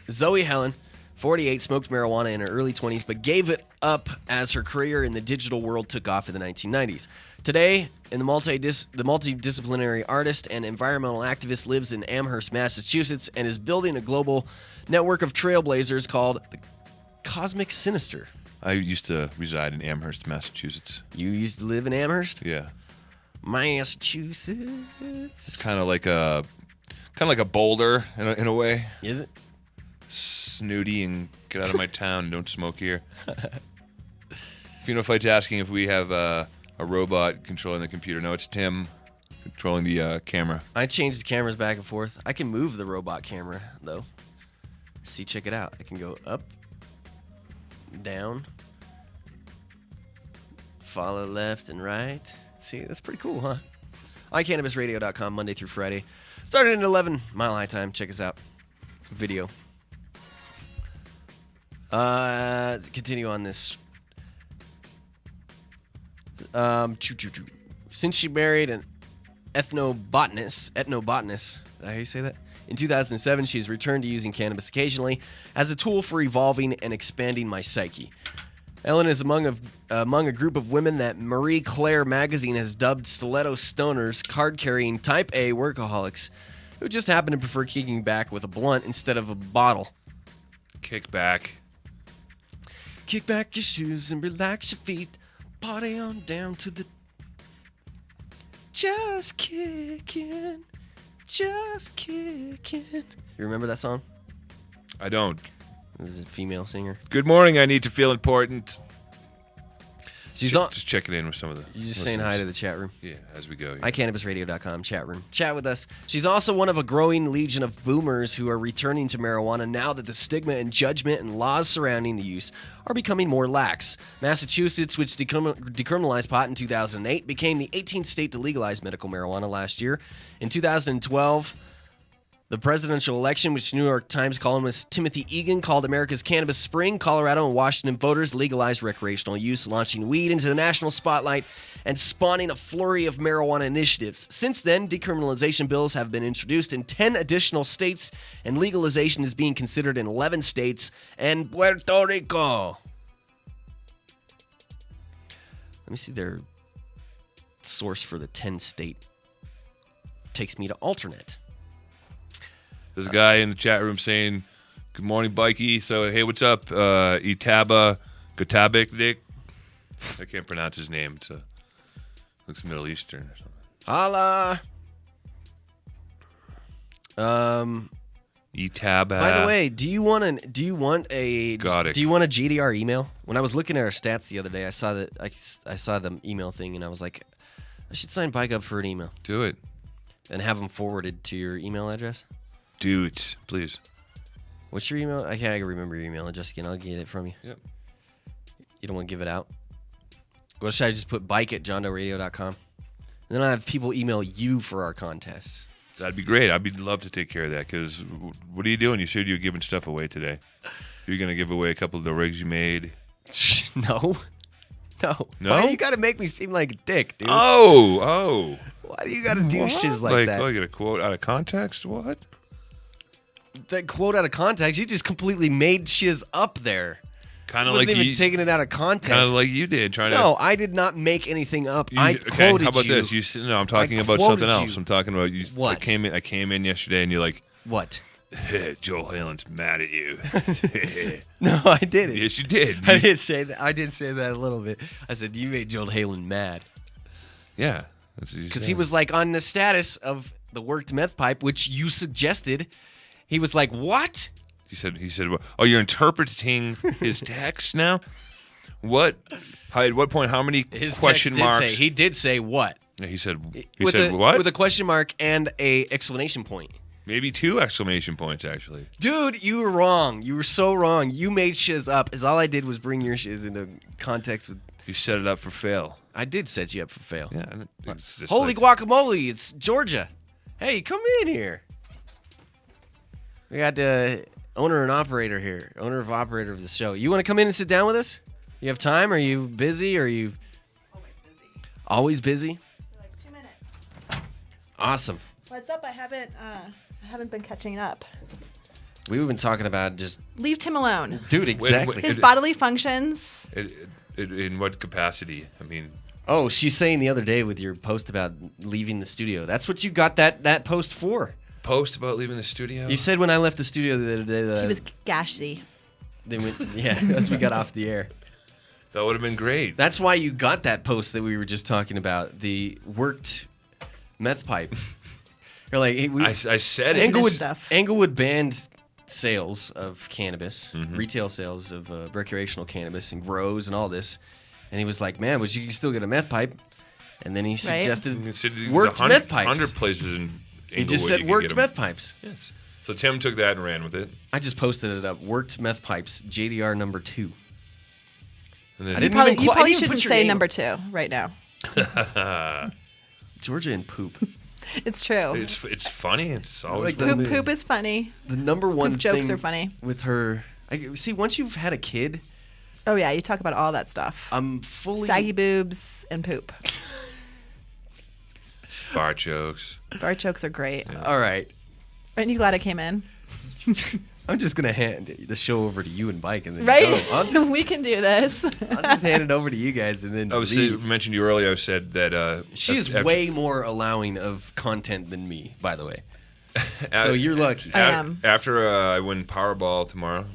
Zoe Helen, 48, smoked marijuana in her early 20s, but gave it up as her career in the digital world took off in the 1990s. Today, the multidisciplinary artist and environmental activist lives in Amherst, Massachusetts, and is building a global network of trailblazers called the Cosmic Sinister. I used to reside in Amherst, Massachusetts. You used to live in Amherst? Yeah. Massachusetts. It's kind of like a Boulder in a way. Is it? Snooty and get out of my town. Don't smoke here. Fight's asking if we have a robot controlling the computer. No, it's Tim controlling the camera. I changed the cameras back and forth. I can move the robot camera, though. See, check it out. I can go up, down, follow left and right. See, that's pretty cool, huh? iCannabisRadio.com, Monday through Friday. Started at 11 Mile High Time. Check us out. Video. Continue on this. Since she married an ethnobotanist, is that how you say that? In 2007, she's returned to using cannabis occasionally as a tool for evolving and expanding my psyche. Ellen is among a group of women that Marie Claire magazine has dubbed stiletto stoners, card-carrying type A workaholics who just happen to prefer kicking back with a blunt instead of a bottle. Kick back. Kick back your shoes and relax your feet. Party on down to the... Just kicking. Just kicking. You remember that song? I don't. This is a female singer. Good morning. I need to feel important. She's on. Just checking in with some of the. You're just saying hi to the chat room. Yeah, as we go. iCannabisRadio.com chat room. Chat with us. She's also one of a growing legion of boomers who are returning to marijuana now that the stigma and judgment and laws surrounding the use are becoming more lax. Massachusetts, which decriminalized pot in 2008, became the 18th state to legalize medical marijuana last year. In 2012, the presidential election, which New York Times columnist Timothy Egan called America's Cannabis Spring, Colorado and Washington voters legalized recreational use, launching weed into the national spotlight and spawning a flurry of marijuana initiatives. Since then, decriminalization bills have been introduced in 10 additional states, and legalization is being considered in 11 states and Puerto Rico. Let me see their source for the 10-state. Takes me to alternate. There's a guy in the chat room saying, "Good morning, Bikey." So, hey, what's up? Itaba Gotabik Dick. I can't pronounce his name. Looks Middle Eastern or something. Holla. Itaba. By the way, do you want a GDR email? When I was looking at our stats the other day, I saw the email thing, and I was like, I should sign Bike up for an email. Do it. And have them forwarded to your email address. Do it, please. What's your email? I can't remember your email address again. I'll get it from you. Yep. You don't want to give it out? Well, should I just put bike@johndoeradio.com? And then I'll have people email you for our contests. That'd be great. I'd love to take care of that, because what are you doing? You said you were giving stuff away today. You're going to give away a couple of the rigs you made? No. No. Why do you got to make me seem like a dick, dude? Oh. Why do you got to do shiz like that? Oh, you got a quote out of context? What? That quote out of context? You just completely made shiz up there. Kind of like you. Wasn't even taking it out of context. Kind of like you did. No, I did not make anything up. I quoted you. How about this? No, I'm talking about something else. I'm talking about you. What? I came in yesterday and you're like, what? Joel Halen's mad at you. No, I didn't. Yes, you did. I did say that. I did say that a little bit. I said you made Joel Halen mad. Yeah, because he was like on the status of the worked meth pipe, which you suggested. He was like, "What?" He said, "Oh, you're interpreting his text now? What? At what point? How many his question marks?" He did say what? Yeah, he said what? With a question mark and a exclamation point. Maybe 2 exclamation points, actually. Dude, you were wrong. You were so wrong. You made shiz up. All I did was bring your shiz into context with... You set it up for fail. I did set you up for fail. Yeah. It's just Holy guacamole, it's Georgia. Hey, come in here. We got the owner and operator here. Owner of operator of the show. You want to come in and sit down with us? You have time? Are you busy? Are you... Always busy? For like 2 minutes. Awesome. What's up? I haven't been catching up. We've been talking about just... Leave Tim alone. Dude, exactly. His bodily functions. In what capacity? I mean... Oh, she's saying the other day with your post about leaving the studio. That's what you got that post for. Post about leaving the studio? You said when I left the studio the other day that... He was gashy. As we got off the air. That would have been great. That's why you got that post that we were just talking about, the worked meth pipe. You're like, hey, I said it. Englewood banned sales of cannabis, retail sales of recreational cannabis and grows and all this. And he was like, man, but you can still get a meth pipe. And then he suggested worked meth pipes. 100 places in Englewood. He just said worked meth pipes. Yes. So Tim took that and ran with it. I just posted it up. Worked meth pipes, JDR number 2. And then you probably shouldn't say number 2 right now. Georgia and poop. It's true. It's funny. It's always poop is funny. The number one poop jokes are funny with her. See, once you've had a kid. Oh yeah, you talk about all that stuff. I'm fully saggy boobs and poop. Fart jokes. Fart jokes are great. Yeah. All right. Aren't you glad I came in? I'm just gonna hand the show over to you and Bike, and then right. We can do this. I'll just hand it over to you guys, and then I mentioned you earlier. I said that she is way more allowing of content than me. By the way, so you're lucky. I am. After I win Powerball tomorrow,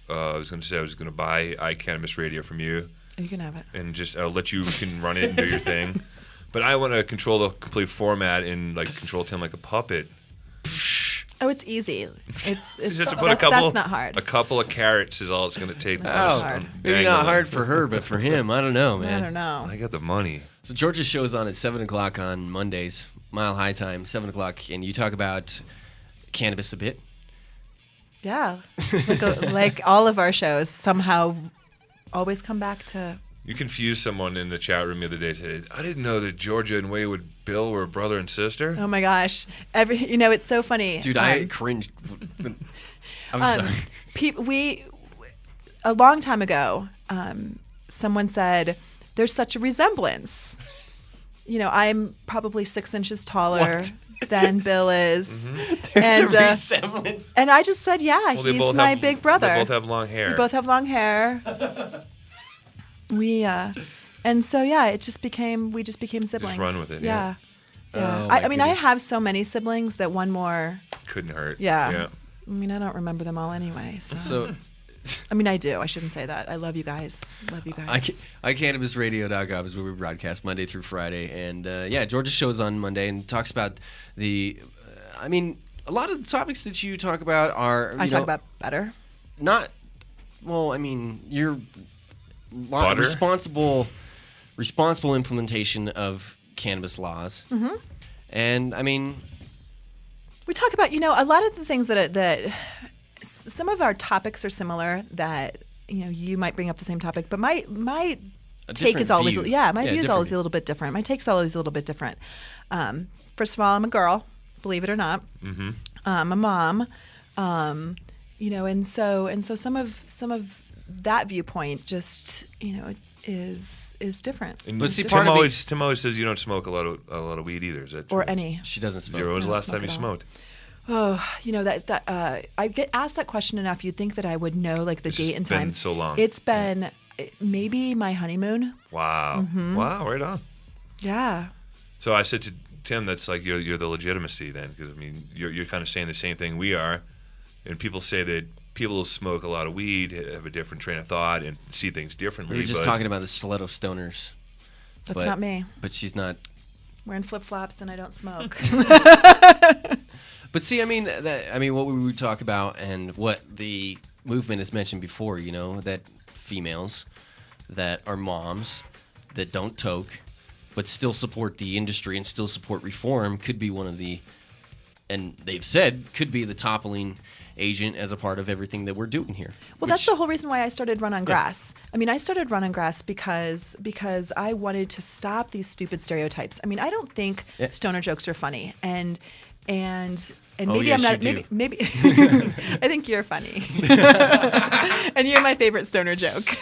I was going to say I was going to buy iCannabis Radio from you. You can have it, and just I'll let you can run it and do your thing. But I want to control the complete format and control Tim like a puppet. Oh, it's easy. It's just to put that's not hard. A couple of carrots is all it's going to take. Maybe not hard for her, but for him, I don't know, man. I don't know. I got the money. So Georgia's show is on at 7 o'clock on Mondays, Mile High Time, 7 o'clock, and you talk about cannabis a bit. Yeah, like all of our shows somehow always come back to. You confused someone in the chat room the other day. Said, I didn't know that Georgia and Waywood Bill were brother and sister. Oh my gosh! It's so funny. Dude, I cringed. I'm sorry. A long time ago, someone said, "There's such a resemblance." I'm probably 6 inches taller than Bill is. There's a resemblance. And I just said, "Yeah, he's my big brother." They both have long hair. We both have long hair. And so we just became siblings. Just run with it. Yeah. I have so many siblings that one more couldn't hurt. Yeah. I don't remember them all anyway. So I do. I shouldn't say that. I love you guys. iCannabisradio.com is where we broadcast Monday through Friday, and Georgia's show's on Monday and talks about a lot of the topics that you talk about are talk about better. Not well. You're responsible implementation of cannabis laws. Mm-hmm. And we talk about a lot of the things that some of our topics are similar, that you might bring up the same topic, but my take is always view is always a little bit different. My take's always a little bit different. First of all, I'm a girl, believe it or not. Mm-hmm. I'm a mom, and so some of that viewpoint just is different. But see, Tim always says you don't smoke a lot of weed either. Is that true? Or any? She doesn't smoke. When was the last time you smoked? Oh, I get asked that question enough. You'd think that I would know the date and time. It's been so long. It's been maybe my honeymoon. Wow! Mm-hmm. Wow! Right on. Yeah. So I said to Tim, that's like you're the legitimacy then, because you're kind of saying the same thing we are, and people say that people who smoke a lot of weed have a different train of thought and see things differently. We were just talking about the stiletto stoners. That's not me. But she's not. Wearing flip-flops and I don't smoke. But see, what we talk about and what the movement has mentioned before, that females that are moms that don't toke but still support the industry and still support reform could be one of the, and they've said, could be the toppling agent as a part of everything that we're doing here. Well, that's the whole reason why I started Run on Grass. I started Run on Grass because I wanted to stop these stupid stereotypes. I don't think stoner jokes are funny, and maybe I'm not. Maybe I think you're funny, and you're my favorite stoner joke.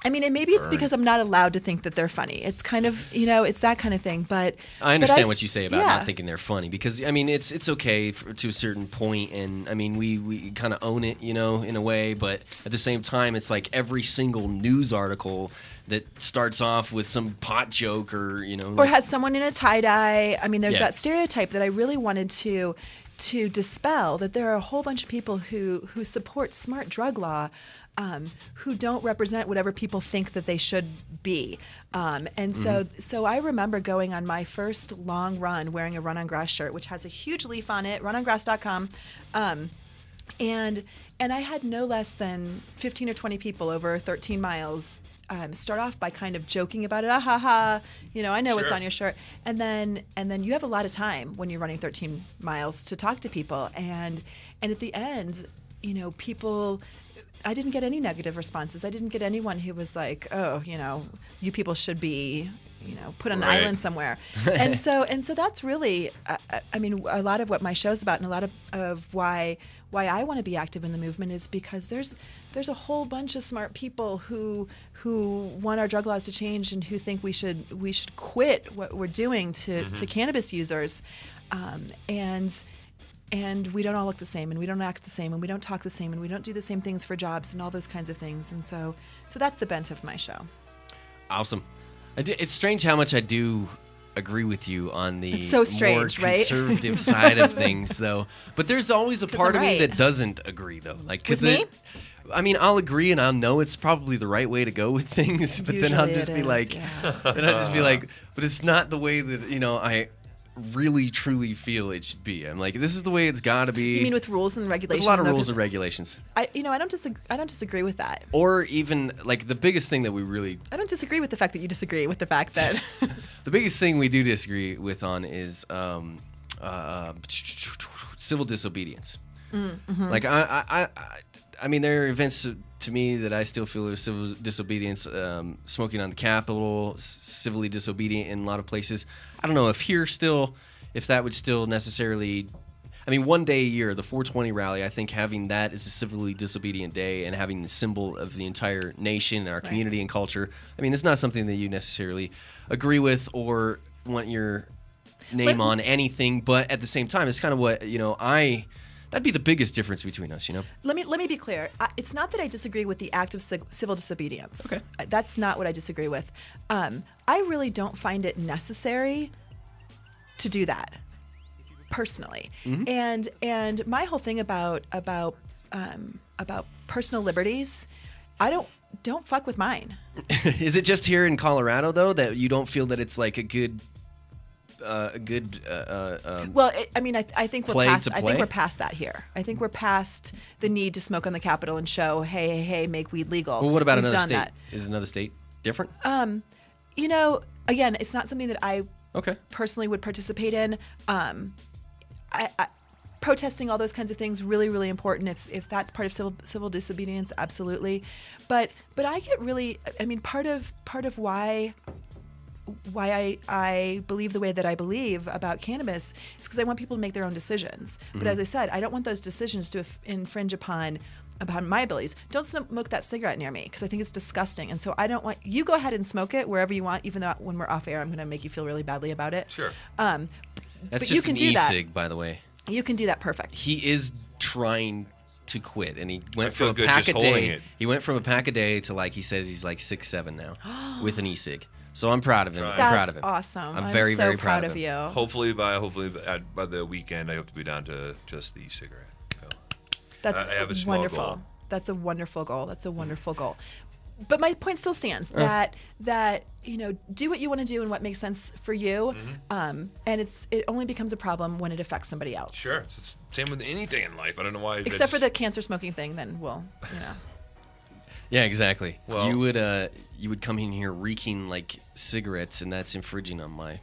I mean, and maybe it's because I'm not allowed to think that they're funny. It's kind of, it's that kind of thing. But I understand what you say about not thinking they're funny because, I mean, it's okay to a certain point, and I mean, we kind of own it, in a way. But at the same time, it's like every single news article that starts off with some pot joke or or has someone in a tie-dye. I mean, there's that stereotype that I really wanted to dispel, that there are a whole bunch of people who support smart drug law, who don't represent whatever people think that they should be. So I remember going on my first long run wearing a Run on Grass shirt, which has a huge leaf on it, runongrass.com. And I had no less than 15 or 20 people over 13 miles start off by kind of joking about it. Ah, ha, ha. I know what's on your shirt. And then you have a lot of time when you're running 13 miles to talk to people. And at the end, people... I didn't get any negative responses. I didn't get anyone who was like, oh, you people should be, put on an island somewhere. and so that's really, I mean, a lot of what my show's about, and a lot of why I want to be active in the movement is because there's a whole bunch of smart people who want our drug laws to change and who think we should quit what we're doing to cannabis users, and we don't all look the same, and we don't act the same, and we don't talk the same, and we don't do the same things for jobs and all those kinds of things. And so that's the bent of my show. Awesome. It's strange how much I do agree with you on the it's so strange, more conservative side of things, though. But there's always a part of me that doesn't agree, though. Like, with me? I mean, I'll agree and I'll know it's probably the right way to go with things, but Usually then I'll just be like, but it's not the way that I really truly feel it should be. I'm like, this is the way it's got to be. You mean with rules and regulations? With a lot of rules and regulations. I don't disagree with that. Or even like the biggest thing that we really I don't disagree with the fact that you disagree with the fact that the biggest thing we do disagree with on is civil disobedience. Mm-hmm. Like I mean, there are events to me that I still feel are civil disobedience. Smoking on the Capitol, civilly disobedient in a lot of places. I don't know if that would still necessarily. I mean, one day a year, the 420 rally, I think having that as a civilly disobedient day and having the symbol of the entire nation and our community and culture. I mean, it's not something that you necessarily agree with or want your name on anything, but at the same time, it's kind of what that'd be the biggest difference between us, Let me be clear. It's not that I disagree with the act of civil disobedience. Okay. That's not what I disagree with. I really don't find it necessary to do that, personally. Mm-hmm. And my whole thing about personal liberties, don't fuck with mine. Is it just here in Colorado though that you don't feel that it's like a good well, I think we're past. I think we're past that here. I think we're past the need to smoke on the Capitol and show, hey, make weed legal. Well, what about We've another done state? That. Is another state different? Again, it's not something that I personally would participate in. I protesting all those kinds of things really, really important. If that's part of civil disobedience, absolutely. But I get really. I mean, part of why I believe the way that I believe about cannabis is because I want people to make their own decisions. Mm-hmm. But as I said, I don't want those decisions to infringe upon my abilities. Don't smoke that cigarette near me because I think it's disgusting. And so I don't want you go ahead and smoke it wherever you want, even though when we're off air, I'm going to make you feel really badly about it. Sure. That's but just you can an do e-cig, that. by the way. You can do that perfect. He is trying to quit, and he went feel from a good pack just a day. holding it. He went from a pack a day to like he says he's like 6-7 now with an e-cig. So I'm proud of him. That's I'm proud of him. Awesome. I'm very, so very proud of of him. you. Hopefully by the weekend, I hope to be down to just the cigarette. So That's I have a small wonderful. goal. That's a wonderful goal. That's a wonderful goal. But my point still stands that do what you want to do and what makes sense for you, and it only becomes a problem when it affects somebody else. Sure, it's the same with anything in life. I don't know why. Except for the cancer smoking thing, then we'll. Yeah, exactly. Well, you would come in here reeking like cigarettes, and that's infringing on my.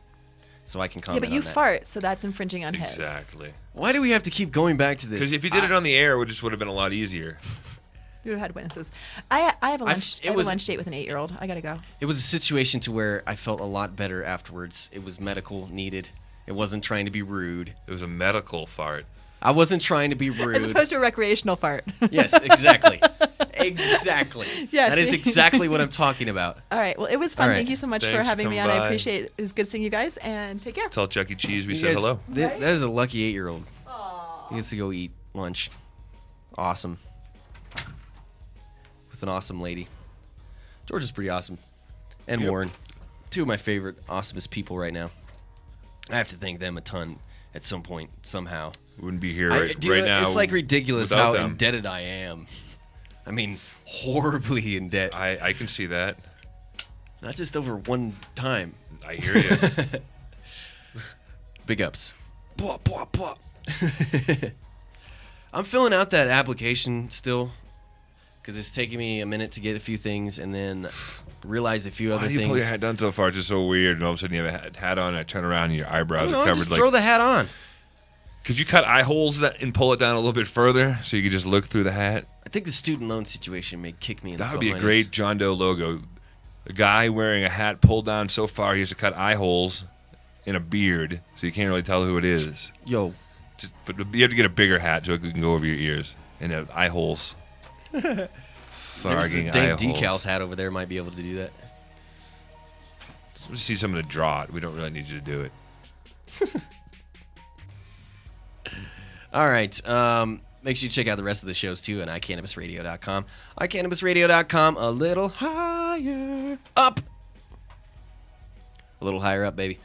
So I can comment. Yeah, but you on that. fart, so that's infringing on his. Exactly. Why do we have to keep going back to this? Because if you did it on the air, it just would have been a lot easier. You would have had witnesses. I have a lunch. I have a lunch date with an 8-year-old. I gotta go. It was a situation to where I felt a lot better afterwards. It was medical needed. It wasn't trying to be rude. It was a medical fart. I wasn't trying to be rude. As opposed to a recreational fart. Yes, exactly. Exactly. Yes. That is exactly what I'm talking about. All right. Well, it was fun. All right. Thank you so much Thanks for for having me coming on. by. I appreciate it. It was good seeing you guys, and take care. Tell Chuck E. Cheese we You said guys- hello. That is a lucky 8-year-old. He gets to go eat lunch. Awesome. With an awesome lady. George is pretty awesome. And Yep. Warren. Two of my favorite, awesomest people right now. I have to thank them a ton at some point, somehow. Wouldn't be here right now. It's like ridiculous without how them. indebted I am. I mean, horribly in debt. I can see that. Not just over one time. I hear you. Big ups. Blah, blah, blah. I'm filling out that application still because it's taking me a minute to get a few things and then realize a few Why other do you things. pull your hat down so far? It's just so weird. And all of a sudden you have a hat on and I turn around and your eyebrows are covered. Just like, throw the hat on. could you cut eye holes and pull it down a little bit further so you could just look through the hat? I think the student loan situation may kick me in the That would be a behinds. great John Doe logo. A guy wearing a hat pulled down so far he has to cut eye holes in a beard so you can't really tell who it is. Yo. But you have to get a bigger hat so it can go over your ears and have eye holes. There's the Farging eye Dave holes. Decals hat over there might be able to do that. We just need someone to draw it. We don't really need you to do it. All right. Make sure you check out the rest of the shows too at iCannabisRadio.com. iCannabisRadio.com. A little higher up. A little higher up, baby.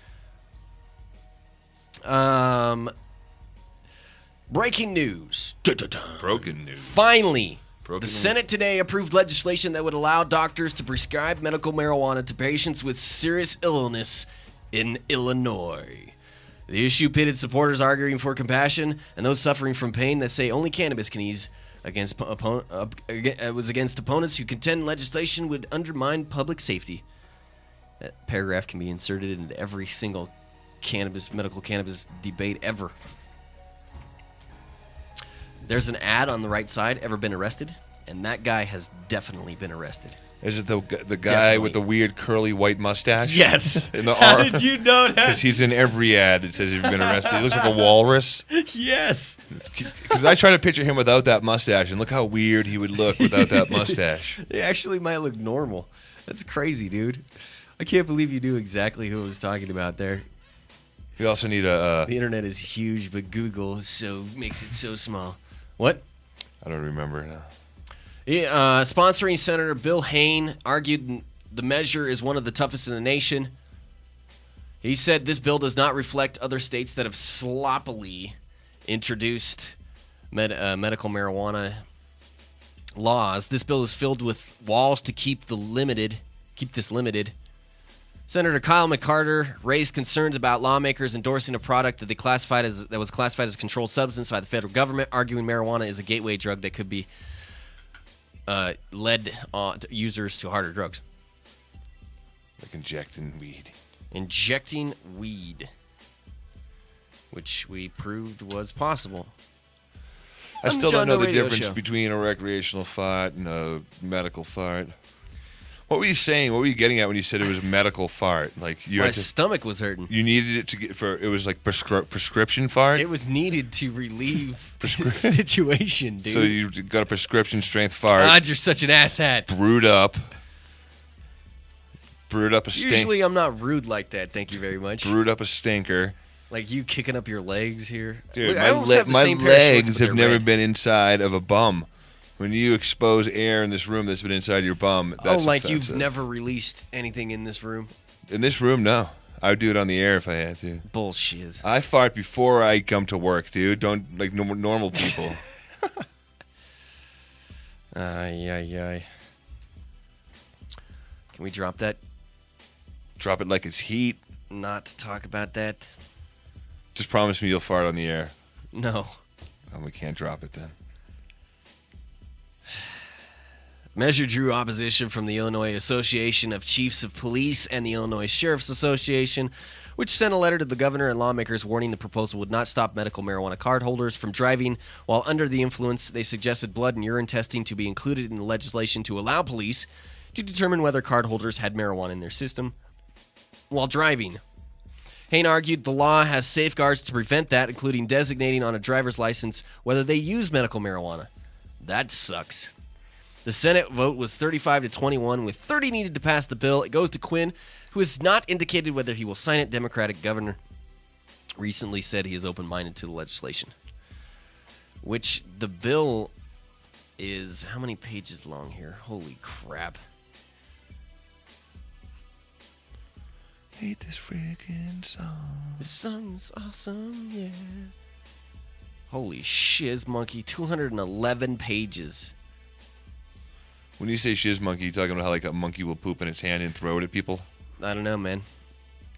Breaking news. Broken news. Finally, Broken the news. Senate today approved legislation that would allow doctors to prescribe medical marijuana to patients with serious illness in Illinois. The issue pitted supporters arguing for compassion and those suffering from pain that say only cannabis can ease against opponents who contend legislation would undermine public safety. That paragraph can be inserted into every single medical cannabis debate ever. There's an ad on the right side, ever been arrested? And that guy has definitely been arrested. Is it the guy Definitely. with the weird curly white mustache? Yes. In the How R? did you know that? Because he's in every ad that says he's been arrested. He looks like a walrus. Yes. Because I try to picture him without that mustache, and look how weird he would look without that mustache. They actually might look normal. That's crazy, dude. I can't believe you knew exactly who I was talking about there. We also need a... The internet is huge, but Google makes it so small. What? I don't remember now. Yeah, sponsoring Senator Bill Hayne argued the measure is one of the toughest in the nation. He said this bill does not reflect other states that have sloppily introduced medical marijuana laws. This bill is filled with walls to keep this limited. Senator Kyle McCarter raised concerns about lawmakers endorsing a product that was classified as a controlled substance by the federal government, arguing marijuana is a gateway drug that could be led users to harder drugs. Like injecting weed. Injecting weed, which we proved was possible. I On still John don't know Doe the Radio difference Show. between a recreational fart and a medical fart. What were you saying? What were you getting at when you said it was a medical fart? Like you My had to, stomach was hurting. you needed it to get for it was like prescription fart. It was needed to relieve the situation, dude. So you got a prescription strength fart. God, you're such an asshat. brewed up a stink. Usually I'm not rude like that, thank you very much. Brewed up a stinker. Like you kicking up your legs here. Dude, I almost have the my same pair of shorts, legs but have they're never red. been inside of a bum. When you expose air in this room that's been inside your bum, that's like offensive. you've never released anything in this room? In this room, no. I would do it on the air if I had to. Bullshit. I fart before I come to work, dude. Don't like normal people. Ay. Can we drop that? Drop it like it's heat. Not to talk about that? Just promise me you'll fart on the air. No. Oh, we can't drop it then. Measure drew opposition from the Illinois Association of Chiefs of Police and the Illinois Sheriff's Association, which sent a letter to the governor and lawmakers warning the proposal would not stop medical marijuana card holders from driving while under the influence. They suggested blood and urine testing to be included in the legislation to allow police to determine whether card holders had marijuana in their system while driving. Hayne argued the law has safeguards to prevent that, including designating on a driver's license whether they use medical marijuana. That sucks. The Senate vote was 35-21, with 30 needed to pass the bill. It goes to Quinn, who has not indicated whether he will sign it. Democratic governor recently said he is open-minded to the legislation. Which the bill is how many pages long here? Holy crap. Hate this freaking song. This song's awesome, yeah. Holy shiz monkey, 211 pages. When you say shiz monkey, you talking about how like a monkey will poop in its hand and throw it at people? I don't know, man.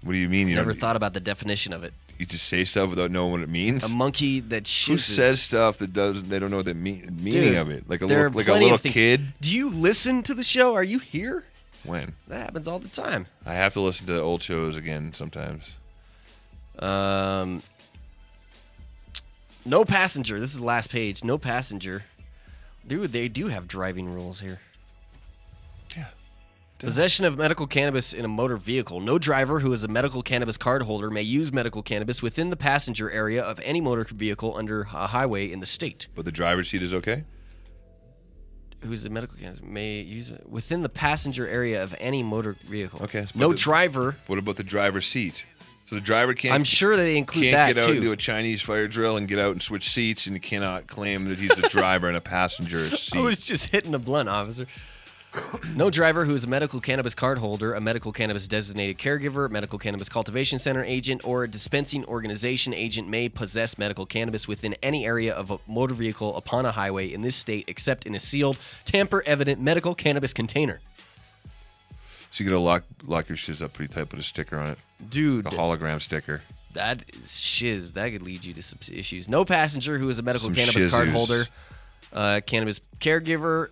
What do you mean? You never thought about the definition of it. You just say stuff without knowing what it means? A monkey that shizzes. Who says stuff that doesn't? They don't know the meaning Dude, of it. Like a there little kid. Do you listen to the show? Are you here? When? That happens all the time. I have to listen to old shows again sometimes. No passenger. This is the last page. No passenger. Dude, they do have driving rules here. Yeah. Possession of medical cannabis in a motor vehicle. No driver who is a medical cannabis card holder may use medical cannabis within the passenger area of any motor vehicle under a highway in the state. But the driver's seat is okay? Who is a medical cannabis may use it within the passenger area of any motor vehicle. Okay. No driver. What about the driver's seat? So the driver can't. I'm sure they include can't that get out too. and do a Chinese fire drill and get out and switch seats, and he cannot claim that he's the driver in a passenger seat. I was just hitting a blunt, officer. No driver who is a medical cannabis card holder, a medical cannabis designated caregiver, medical cannabis cultivation center agent, or a dispensing organization agent may possess medical cannabis within any area of a motor vehicle upon a highway in this state, except in a sealed, tamper-evident medical cannabis container. So you gotta lock your shiz up pretty tight, put a sticker on it. Dude. A hologram sticker. That is shiz. That could lead you to some issues. No passenger who is a medical Some cannabis card shizzers. holder, cannabis caregiver,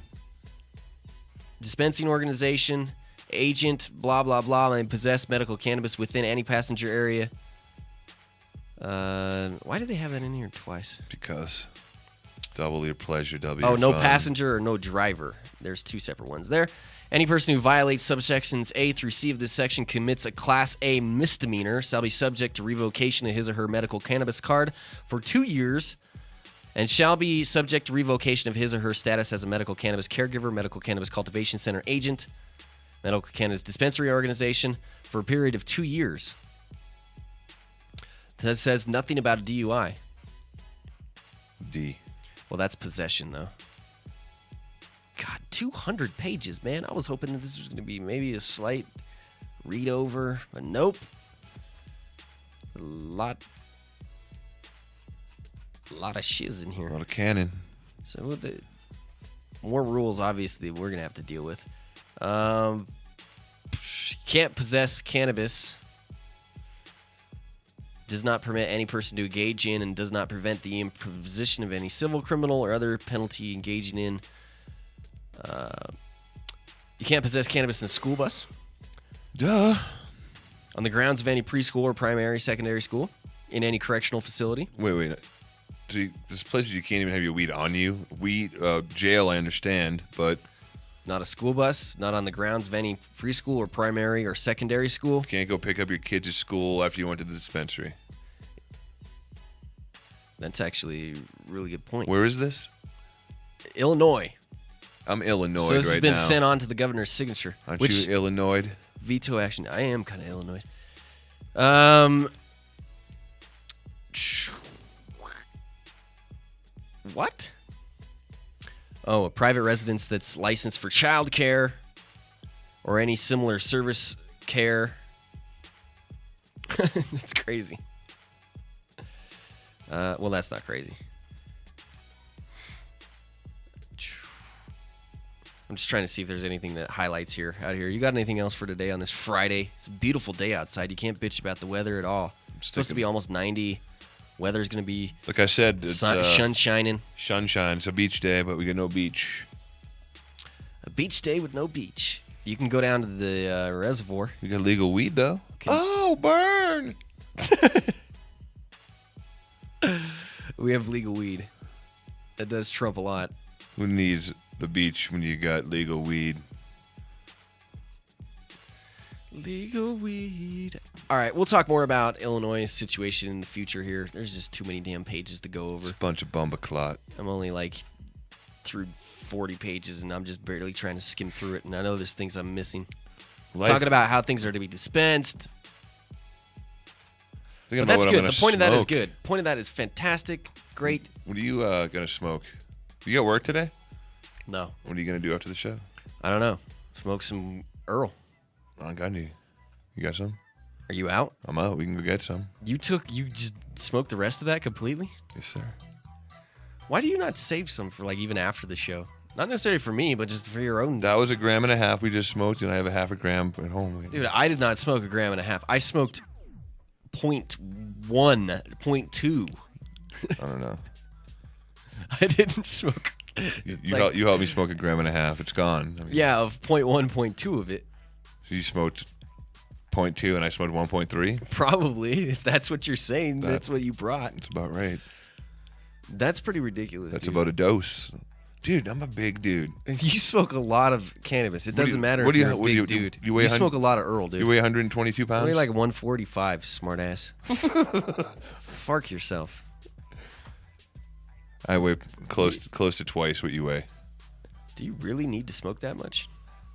dispensing organization, agent, blah, blah, blah, and possess medical cannabis within any passenger area. Why did they have that in here twice? Because double your pleasure, double Oh, your no fun. passenger or no driver. There's two separate ones there. Any person who violates subsections A through C of this section commits a Class A misdemeanor shall be subject to revocation of his or her medical cannabis card for 2 years and shall be subject to revocation of his or her status as a medical cannabis caregiver, medical cannabis cultivation center agent, medical cannabis dispensary organization for a period of 2 years. That says nothing about a DUI. D. Well, that's possession, though. God, 200 pages, man. I was hoping that this was going to be maybe a slight read over, but nope. A lot of shiz in here. A lot of cannon. So with the more rules, obviously, we're going to have to deal with. Can't possess cannabis. Does not permit any person to engage in and does not prevent the imposition of any civil, criminal, or other penalty engaging in. You can't possess cannabis in a school bus. Duh. On the grounds of any preschool or primary, secondary school. In any correctional facility. Wait. So there's places you can't even have your weed on you. Jail, I understand, but... Not a school bus. Not on the grounds of any preschool or primary or secondary school. Can't go pick up your kids at school after you went to the dispensary. That's actually a really good point. Where is this? Illinois. I'm Illinois right now. So this has been sent on to the governor's signature. Aren't you Illinois? Veto action. I am kind of Illinois. What? Oh, a private residence that's licensed for child care or any similar service care. That's crazy. Well, that's not crazy. I'm just trying to see if there's anything that highlights out here. You got anything else for today on this Friday? It's a beautiful day outside. You can't bitch about the weather at all. It's supposed to be almost 90. Weather's going to be... Like I said, it's sun shining. Sunshine. It's a beach day, but we get no beach. A beach day with no beach. You can go down to the reservoir. We got legal weed, though. Oh, burn! We have legal weed. That does trump a lot. Who needs the beach when you got legal weed? Legal weed. All right, we'll talk more about Illinois' situation in the future here. There's just too many damn pages to go over. It's a bunch of bumbaclot. I'm only like through 40 pages, and I'm just barely trying to skim through it, and I know there's things I'm missing. Talking about how things are to be dispensed. But that's good. The point of that is good. The point of that is fantastic. Great. What are you going to smoke? You got work today? No. What are you going to do after the show? I don't know. Smoke some Earl. I don't got any. You got some? Are you out? I'm out. We can go get some. You just smoked the rest of that completely? Yes, sir. Why do you not save some for like even after the show? Not necessarily for me, but just for your own. That was 1.5 grams we just smoked, and I have a 0.5 gram at home. Dude, I did not smoke 1.5 grams. I smoked 0.1, 0.2. I don't know. I didn't smoke. You helped me smoke 1.5 grams. It's gone. Yeah, of 0.1, 0.2 of it. So you smoked 0.2 and I smoked 1.3? Probably. If that's what you're saying, that's what you brought. That's about right. That's pretty ridiculous. That's about a dose. Dude, I'm a big dude. You smoke a lot of cannabis. It doesn't matter if you're a big dude. You smoke a lot of Earl, dude. You weigh 122 pounds? I weigh like 145, smartass. Fark yourself. I weigh close to twice what you weigh. Do you really need to smoke that much?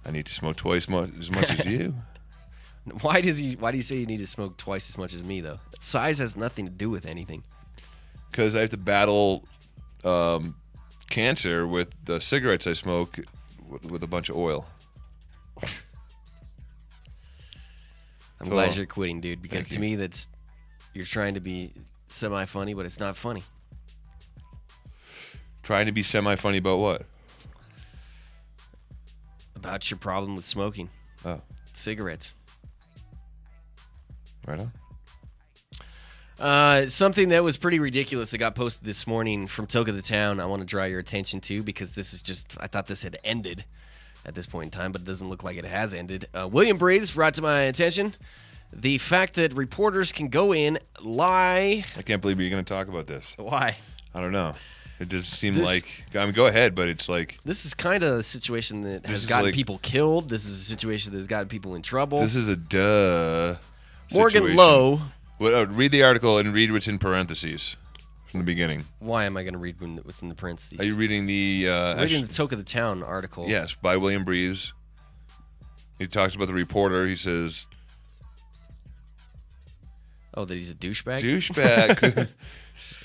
I need to smoke twice as much as you. Why do you say you need to smoke twice as much as me, though? Size has nothing to do with anything. Because I have to battle cancer with the cigarettes I smoke with a bunch of oil. I'm glad you're quitting, dude, because to me you're trying to be semi-funny, but it's not funny. Trying to be semi-funny about what? About your problem with smoking. Oh. Cigarettes. Right on. Something that was pretty ridiculous that got posted this morning from Toke the Town, I want to draw your attention to, because this is just, I thought this had ended at this point in time, but it doesn't look like it has ended. William Breeze brought to my attention the fact that reporters can go in, lie. I can't believe you're going to talk about this. Why? I don't know. It does seem like, I mean, go ahead, but it's like... This is kind of a situation that has gotten people killed. This is a situation that has gotten people in trouble. This is a duh Morgan situation. Lowe. Well, read the article and read what's in parentheses from the beginning. Why am I going to read what's in the parentheses? Are you reading the... I'm reading the Toke of the Town article. Yes, by William Breeze. He talks about the reporter. He says... Oh, that he's a douchebag? Douchebag.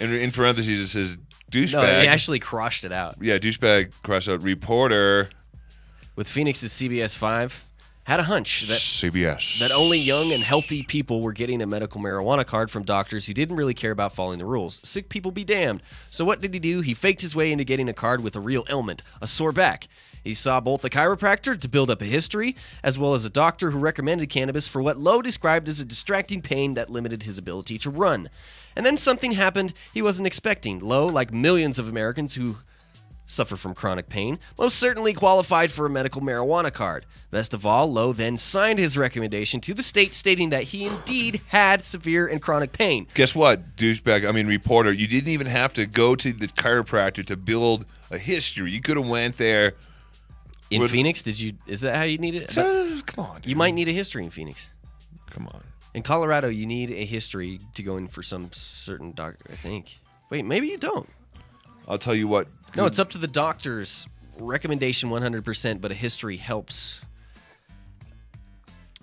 in parentheses, it says... Douchebag. No, he actually crossed it out. Yeah, douchebag crossed out reporter. With Phoenix's CBS 5, had a hunch that CBS that only young and healthy people were getting a medical marijuana card from doctors who didn't really care about following the rules. Sick people be damned. So what did he do? He faked his way into getting a card with a real ailment, a sore back. He saw both a chiropractor to build up a history, as well as a doctor who recommended cannabis for what Lowe described as a distracting pain that limited his ability to run. And then something happened he wasn't expecting. Lowe, like millions of Americans who suffer from chronic pain, most certainly qualified for a medical marijuana card. Best of all, Lowe then signed his recommendation to the state stating that he indeed had severe and chronic pain. Guess what, douchebag? I mean, reporter, you didn't even have to go to the chiropractor to build a history. You could have went there. In Phoenix, is that how you need it? Come on, dude. You might need a history in Phoenix. Come on. In Colorado, you need a history to go in for some certain doctor, I think. Wait, maybe you don't. I'll tell you what. No, it's up to the doctor's recommendation 100%, but a history helps.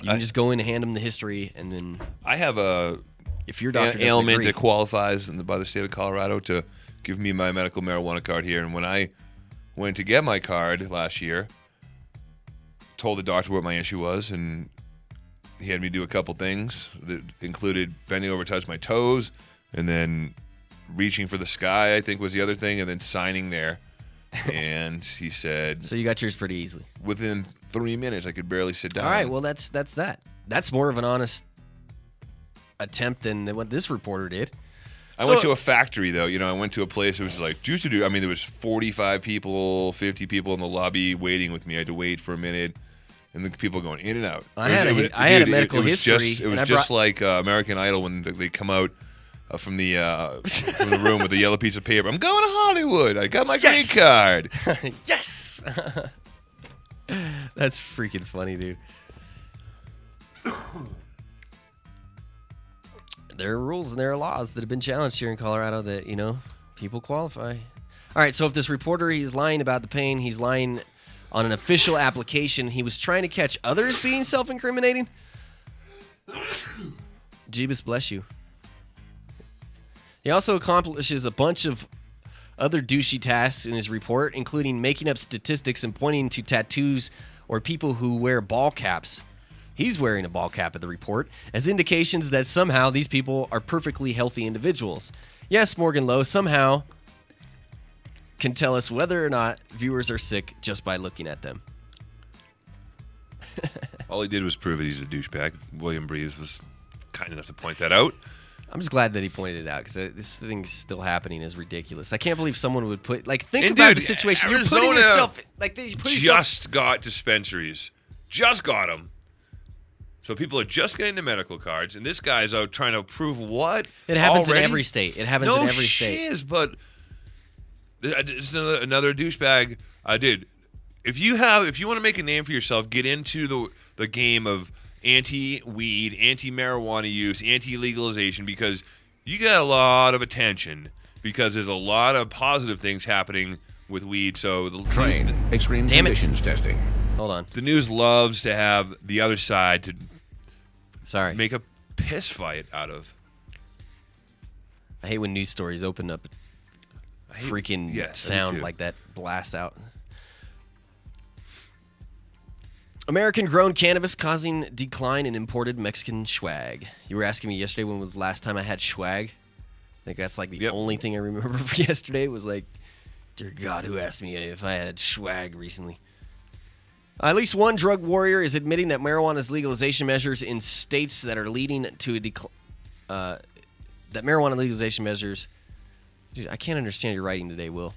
You can just go in and hand them the history, and then... I have if your doctor ailment agree. that qualifies by the state of Colorado to give me my medical marijuana card here, and when I went to get my card last year, told the doctor what my issue was, and he had me do a couple things that included bending over to touch my toes, and then reaching for the sky, I think was the other thing, and then signing there. And he said... So you got yours pretty easily. Within 3 minutes, I could barely sit down. All right, well, that's that. That's more of an honest attempt than what this reporter did. I went to a factory, though. You know, I went to a place that was like, juice to do. I mean, there was 45 people, 50 people in the lobby waiting with me. I had to wait for a minute. And the people going in and out. I had a medical history. It was just like American Idol when they come out from the room with a yellow piece of paper. I'm going to Hollywood. I got my green card. Yes. That's freaking funny, dude. There are rules and there are laws that have been challenged here in Colorado that, people qualify. All right, so if this reporter, he's lying about the pain, he's lying on an official application, he was trying to catch others being self-incriminating? Jeebus bless you. He also accomplishes a bunch of other douchey tasks in his report, including making up statistics and pointing to tattoos or people who wear ball caps. He's wearing a ball cap at the report as indications that somehow these people are perfectly healthy individuals. Yes, Morgan Lowe somehow can tell us whether or not viewers are sick just by looking at them. All he did was prove that he's a douchebag. William Breeze was kind enough to point that out. I'm just glad that he pointed it out because this thing's still happening is ridiculous. I can't believe someone would put think and about dude, the situation. Arizona You're putting yourself like they put just got dispensaries, just got them. So people are just getting the medical cards, and this guy's out trying to prove what? It happens already? in every state. It happens in every state. No, but it's another douchebag. Dude, if you want to make a name for yourself, get into the game of anti-weed, anti-marijuana use, anti-legalization, because you get a lot of attention because there's a lot of positive things happening with weed. So trained extreme conditions testing. Hold on. The news loves to have the other side to make a piss fight out of. I hate when news stories open up freaking sound like that blasts out. American-grown cannabis causing decline in imported Mexican swag. You were asking me yesterday when was the last time I had swag. I think that's like the only thing I remember from yesterday was like, dear God, who asked me if I had swag recently? At least one drug warrior is admitting that marijuana's legalization measures in states that are leading to a that marijuana legalization measures. Dude, I can't understand your writing today, Will.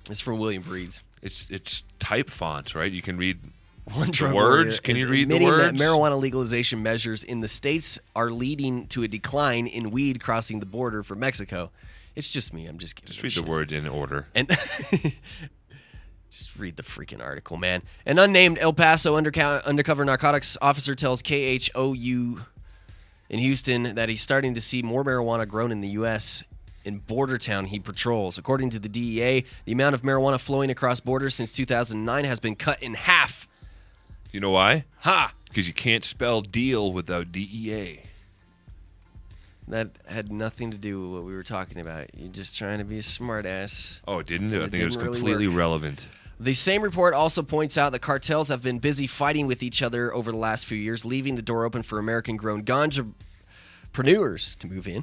It's from William Breeds. It's type fonts, right? You can read one the words. Can you read the words? That marijuana legalization measures in the states are leading to a decline in weed crossing the border from Mexico. It's just me. I'm just kidding. Just read the words in order. And just read the freaking article, man. An unnamed El Paso undercover narcotics officer tells KHOU in Houston that he's starting to see more marijuana grown in the U.S. in border town he patrols. According to the DEA, the amount of marijuana flowing across borders since 2009 has been cut in half. You know why? Ha! Because you can't spell deal without DEA. That had nothing to do with what we were talking about. You're just trying to be a smart ass. Oh, it didn't? I think it was completely relevant. The same report also points out that cartels have been busy fighting with each other over the last few years, leaving the door open for American-grown ganja-preneurs to move in.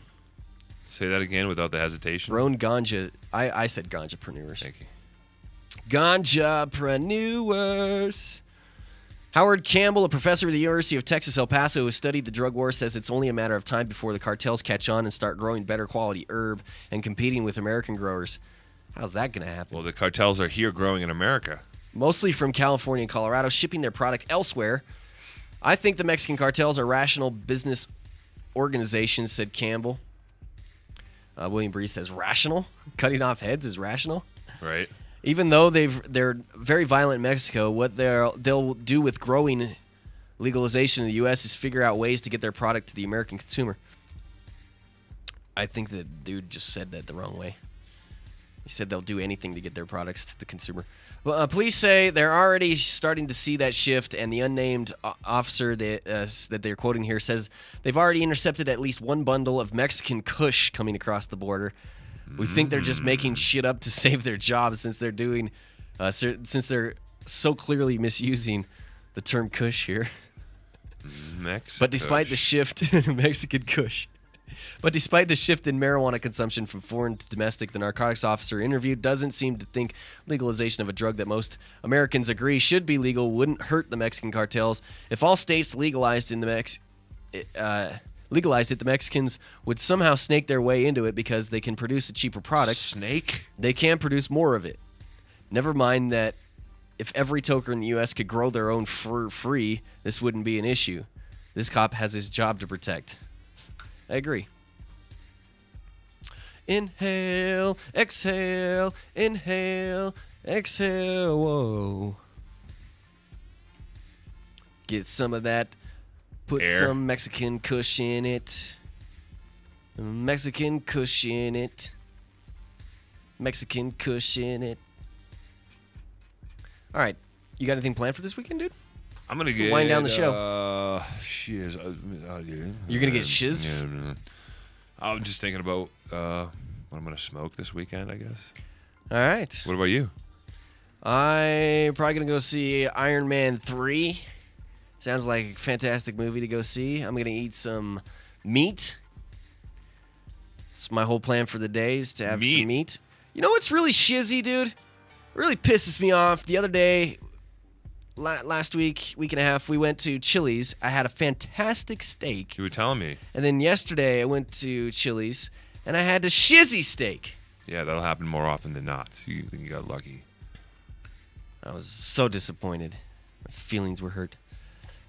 Say that again without the hesitation. Grown ganja. I said ganja-preneurs. Thank you. Ganja-preneurs. Howard Campbell, a professor at the University of Texas, El Paso, who has studied the drug war, says it's only a matter of time before the cartels catch on and start growing better quality herb and competing with American growers. How's that going to happen? Well, the cartels are here growing in America. Mostly from California and Colorado, shipping their product elsewhere. I think the Mexican cartels are rational business organizations, said Campbell. William Breeze says rational? Cutting off heads is rational? Right. Even though they're very violent in Mexico, what they'll do with growing legalization in the U.S. is figure out ways to get their product to the American consumer. I think the dude just said that the wrong way. He said they'll do anything to get their products to the consumer. Well, police say they're already starting to see that shift, and the unnamed officer that they're quoting here says they've already intercepted at least one bundle of Mexican Kush coming across the border. We think they're just making shit up to save their jobs since they're doing, since they're so clearly misusing the term Kush here. But despite the shift in Mexican Kush. But despite the shift in marijuana consumption from foreign to domestic, the narcotics officer interviewed doesn't seem to think legalization of a drug that most Americans agree should be legal wouldn't hurt the Mexican cartels. If all states legalized it, the Mexicans would somehow snake their way into it because they can produce a cheaper product. Snake? They can produce more of it. Never mind that if every toker in the U.S. could grow their own free, this wouldn't be an issue. This cop has his job to protect. I agree. Inhale, exhale, inhale, exhale, whoa. Get some of that. Put some Mexican Kush in it. Mexican Kush in it. Mexican kush in it. All right. You got anything planned for this weekend, dude? I'm going to wind down the show. Shiz. You're going to get shiz? Yeah. I'm just thinking about what I'm going to smoke this weekend, I guess. All right. What about you? I'm probably going to go see Iron Man 3. Sounds like a fantastic movie to go see. I'm going to eat some meat. It's my whole plan for the day is to have some meat. You know what's really shizzy, dude? It really pisses me off. The other day, last week and a half, we went to Chili's. I had a fantastic steak. You were telling me. And then yesterday, I went to Chili's, and I had a shizzy steak. Yeah, that'll happen more often than not. You think you got lucky. I was so disappointed. My feelings were hurt.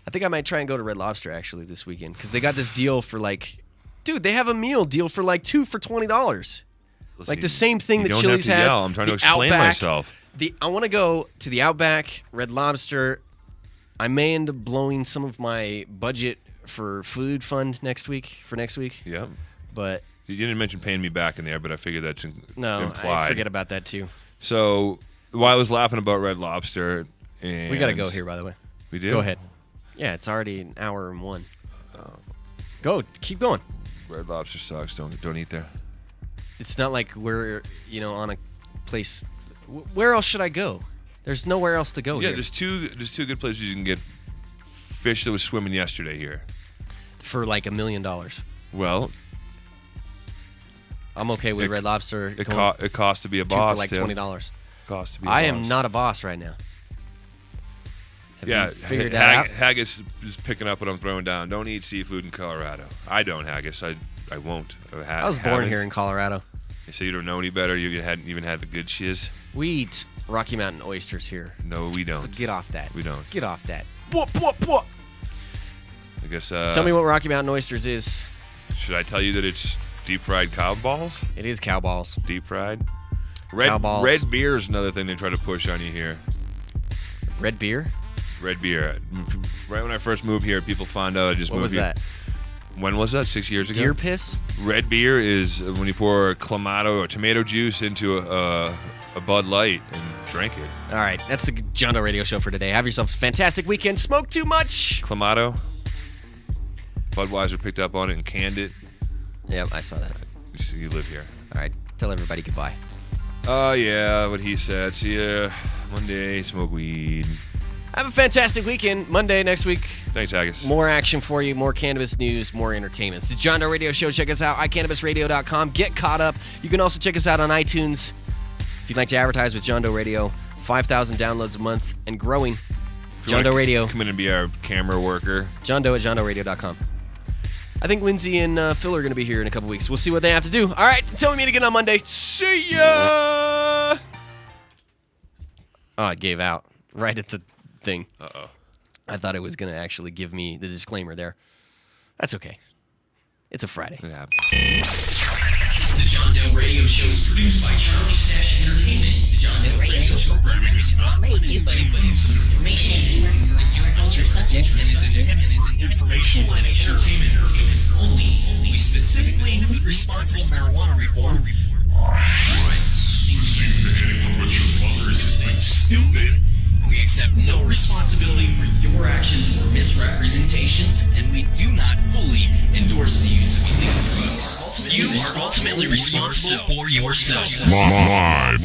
I think I might try and go to Red Lobster, actually, this weekend, because they got this deal for, like... Dude, they have a meal deal for, like, 2 for $20. Listen, like the same thing that Chili's has. Yell. I'm trying to explain myself. I want to go to the Outback, Red Lobster. I may end up blowing some of my budget for food fund next week. Yeah. But you didn't mention paying me back in there, but I figured that's implied. I forget about that too. So while I was laughing about Red Lobster, and we got to go here, by the way. We do? Go ahead. Yeah, it's already an hour and 1. Go. Keep going. Red Lobster sucks. Don't eat there. It's not like we're, on a place. Where else should I go? There's nowhere else to go. Yeah, here. there's two good places you can get fish that was swimming yesterday here. For like $1 million. Well, I'm okay with Red Lobster. It costs to be a boss. For like $20. Costs to be a I boss. am not a boss right now. Have you figured that out? Haggis is picking up what I'm throwing down. Don't eat seafood in Colorado. I don't, Haggis. I won't. I was born here in Colorado. So you don't know any better? You hadn't even had the good shiz? We eat Rocky Mountain oysters here. No, we don't. So get off that. We don't. Get off that. I guess. Tell me what Rocky Mountain oysters is. Should I tell you that it's deep fried cow balls? It is cow balls. Deep fried. Cow balls. Red beer is another thing they try to push on you here. Red beer? Red beer. Right when I first moved here, people found out I just moved here. What was that? When was that? 6 years ago? Deer piss? Red beer is when you pour Clamato or tomato juice into a Bud Light and drink it. All right, that's the John Doe Radio Show for today. Have yourself a fantastic weekend. Smoke too much. Clamato. Budweiser picked up on it and canned it. Yep, I saw that. You live here. All right, tell everybody goodbye. Oh, yeah, what he said. See ya Monday, smoke weed. Have a fantastic weekend. Monday next week. Thanks, Haggis. More action for you, more cannabis news, more entertainment. It's the John Doe Radio Show. Check us out, iCannabisRadio.com. Get caught up. You can also check us out on iTunes. If you'd like to advertise with John Doe Radio, 5,000 downloads a month and growing. John Doe Radio. Come in and be our camera worker. John Doe at JohnDoeRadio.com. I think Lindsay and Phil are going to be here in a couple weeks. We'll see what they have to do. All right, until we meet again on Monday. See ya! Oh, it gave out right at the thing. Uh-oh. I thought it was going to actually give me the disclaimer there. That's okay. It's a Friday. Yeah. The John Doe Radio Show is produced by Charlie Sash Entertainment. The John Doe Radio Show programming is not limited to information on agriculture subjects and is intended as an informational and entertainment purposes only. We specifically include responsible marijuana reform. Rights. Listening to anyone but your fathers is like stupid. We accept no responsibility for your actions or misrepresentations, and we do not fully endorse the use of illegal drugs. You are ultimately responsible for yourself. Live.